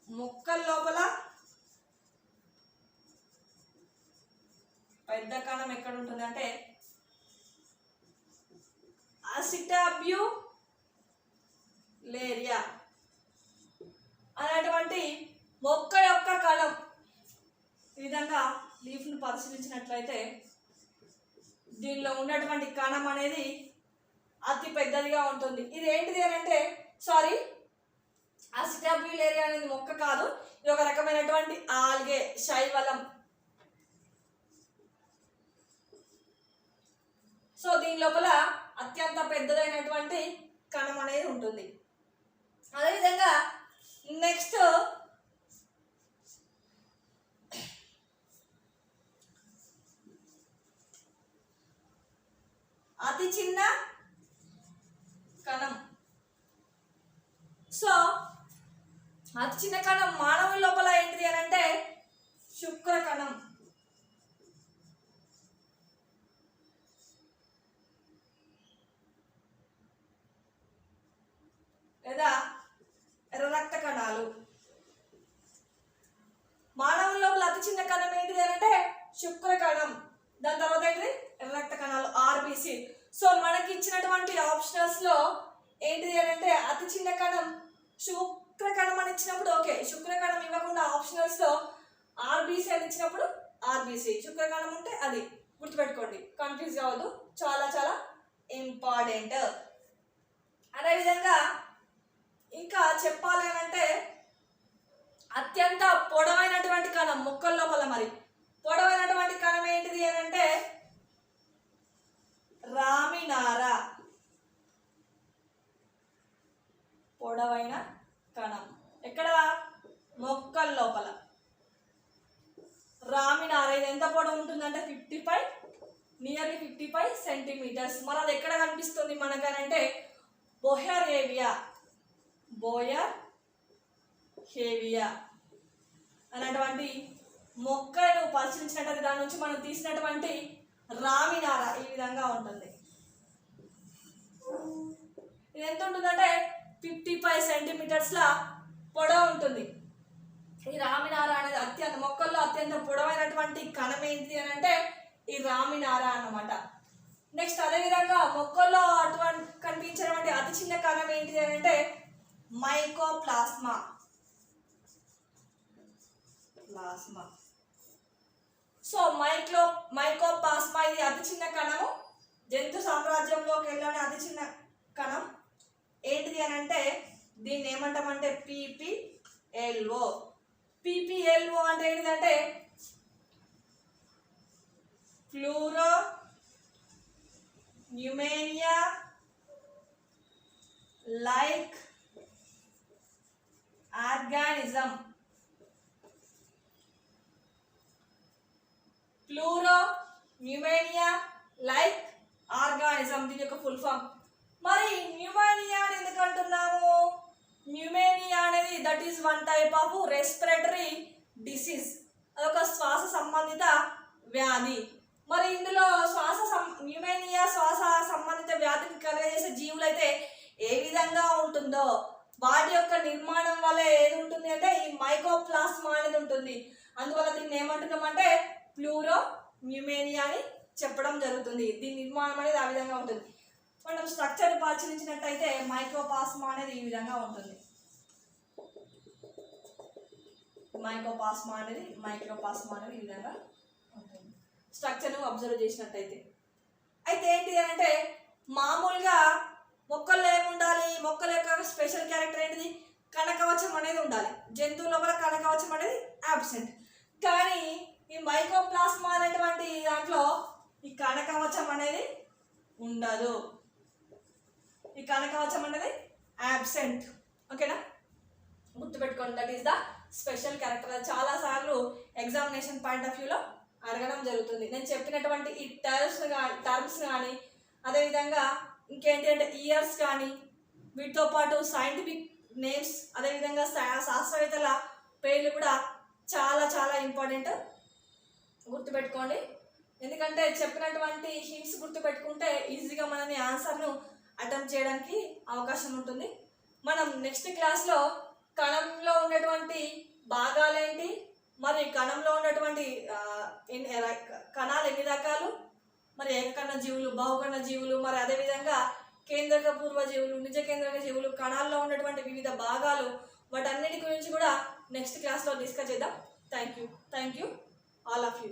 మొక్కల లోపల పెద్ద కణం ఎక్కడ ఉంటుంది అంటే అసిటాబ్యులేరియా అనేటువంటి మొక్క యొక్క కణం. ఈ విధంగా లీఫ్ను పరిశీలించినట్లయితే దీనిలో ఉన్నటువంటి కణం అనేది అతి పెద్దదిగా ఉంటుంది. ఇది ఏంటిది అని అంటే అసిటాబ్యులేరియా అనేది మొక్క కాదు, ఇది ఒక రకమైనటువంటి ఆల్గే, శైవలం. సో దీని లోపల అత్యంత పెద్దదైనటువంటి కణం అనేది ఉంటుంది. అదేవిధంగా నెక్స్ట్ అతి చిన్న కణం. సో అతి చిన్న కణం మానవుల లోపల ఏంటిది అని అంటే శుక్ర కణం. లేదా ఎర్ర రక్త కణాలు. మానవుల లోపల అతి చిన్న కణం ఏంటిది అని అంటే శుక్ర కణం. దాని తర్వాత ఏంటిది ఎర్ర రక్త కణాలు, ఆర్బిసి. సో మనకి ఇచ్చినటువంటి ఆప్షనల్స్ లో ఏంటిది అని అంటే అతి చిన్న కణం శుక్ర కణం అని ఇచ్చినప్పుడు ఓకే, శుక్ర కణం ఇవ్వకుండా ఆప్షనల్స్ లో ఆర్బిసి అని ఇచ్చినప్పుడు ఆర్బిసి, శుక్ర కణం ఉంటే అది గుర్తుపెట్టుకోండి, కన్ఫ్యూజ్ కావద్దు, చాలా ఇంపార్టెంట్. అదేవిధంగా ఇంకా చెప్పాలి అని అంటే అత్యంత పొడవైనటువంటి కణం మొక్కల లోపల, మరి పొడవైనటువంటి కణం ఏంటిది అని అంటే రామినార. పొడవైన కణం ఎక్కడ, మొక్కల లోపల. రామినార ఇది ఎంత పొడవు ఉంటుందంటే నియర్లీ 55 సెంటీమీటర్స్. మరి అది ఎక్కడ కనిపిస్తుంది మనకనంటే బొహరేవియా అనేటువంటి మొక్కలను పరిశీలించినట్టు దాని నుంచి మనం తీసినటువంటి రామినార ఈ విధంగా ఉంటుంది. ఇది ఎంత ఉంటుందంటే 55 సెంటీమీటర్స్ల పొడవు ఉంటుంది. ఈ రామినార అనేది మొక్కల్లో అత్యంత పొడవైనటువంటి కణం ఏంటి అని అంటే ఈ రామినార అన్నమాట. నెక్స్ట్ అదేవిధంగా మొక్కల్లో కనిపించేటువంటి అతి చిన్న కణం ఏంటి అని అంటే మైకోప్లాస్మా. సో మైకోప్లాస్మా ఇది అతి చిన్న కణము. జంతు సామ్రాజ్యంలోకి వెళ్ళని అతి చిన్న కణం ఏంటిది అని అంటే దీన్ని ఏమంటామంటే PPLO. PPLO అంటే ఏంటిదంటే pleuro pneumonia like organism. Pleuro pneumonia like organism దీని యొక్క ఫుల్ ఫామ్. మరి న్యూమోనియా అని ఎందుకు అంటున్నాము? న్యూమోనియా అనేది that is one type of respiratory disease. అదొక శ్వాస సంబంధిత వ్యాధి. మరి ఇందులో న్యూమోనియా శ్వాస సంబంధిత వ్యాధిని కలుగజేసే జీవులైతే ఏ విధంగా ఉంటుందో వాటి యొక్క నిర్మాణం వల్ల ఏది ఉంటుంది అంటే ఈ మైకోప్లాస్మా అనేది ఉంటుంది. అందువల్ల దీన్ని ఏమంటున్నామంటే ప్లూరో న్యూమోనియా అని చెప్పడం జరుగుతుంది. దీని నిర్మాణం అనేది ఆ విధంగా ఉంటుంది. మనం స్ట్రక్చర్ పరిశీలించినట్టయితే మైకోప్లాస్మా అనేది ఈ విధంగా ఉంటుంది. మైకోప్లాస్మా అనేది ఈ విధంగా ఉంటుంది స్ట్రక్చర్ను అబ్జర్వ్ చేసినట్టయితే. అయితే ఏంటి అంటే మామూలుగా మొక్కల్లో ఏముండాలి? మొక్కల యొక్క స్పెషల్ క్యారెక్టర్ ఏంటిది? కణకవచం అనేది ఉండాలి. జంతువు లోపల కణకవచం అనేది యాబ్సెంట్. కానీ ఈ మైకోప్లాస్మా అనేటువంటి దాంట్లో ఈ కణకవచం అనేది ఉండదు. ఈ కణకవచం అనేది యాబ్సెంట్. ఓకేనా, గుర్తుపెట్టుకోండి. That is the special character. చాలాసార్లు ఎగ్జామినేషన్ పాయింట్ ఆఫ్ వ్యూలో అడగడం జరుగుతుంది. నేను చెప్పినటువంటి ఈ టర్మ్స్ కానీ అదేవిధంగా ఇంకేంటి అంటే ఇయర్స్ కానీ వీటితో పాటు సైంటిఫిక్ నేమ్స్ అదేవిధంగా శాస్త్రవేత్తల పేర్లు కూడా చాలా చాలా ఇంపార్టెంట్. గుర్తుపెట్టుకోండి. ఎందుకంటే చెప్పినటువంటి హింట్స్ గుర్తుపెట్టుకుంటే ఈజీగా మనని ఆన్సర్ను అటెంప్ట్ చేయడానికి అవకాశం ఉంటుంది. మనం నెక్స్ట్ క్లాస్లో కణంలో ఉన్నటువంటి భాగాలేంటి, మరి కణంలో ఉన్నటువంటి కణాలు ఎన్ని రకాలు, మరి ఏకకణ జీవులు, బహుకణ జీవులు, మరి అదేవిధంగా కేంద్రక పూర్వ జీవులు, నిజ కేంద్రక జీవులు, కణాల్లో ఉన్నటువంటి వివిధ భాగాలు, వాటన్నిటి గురించి కూడా నెక్స్ట్ క్లాస్లో డిస్కస్ చేద్దాం. Thank you all of you.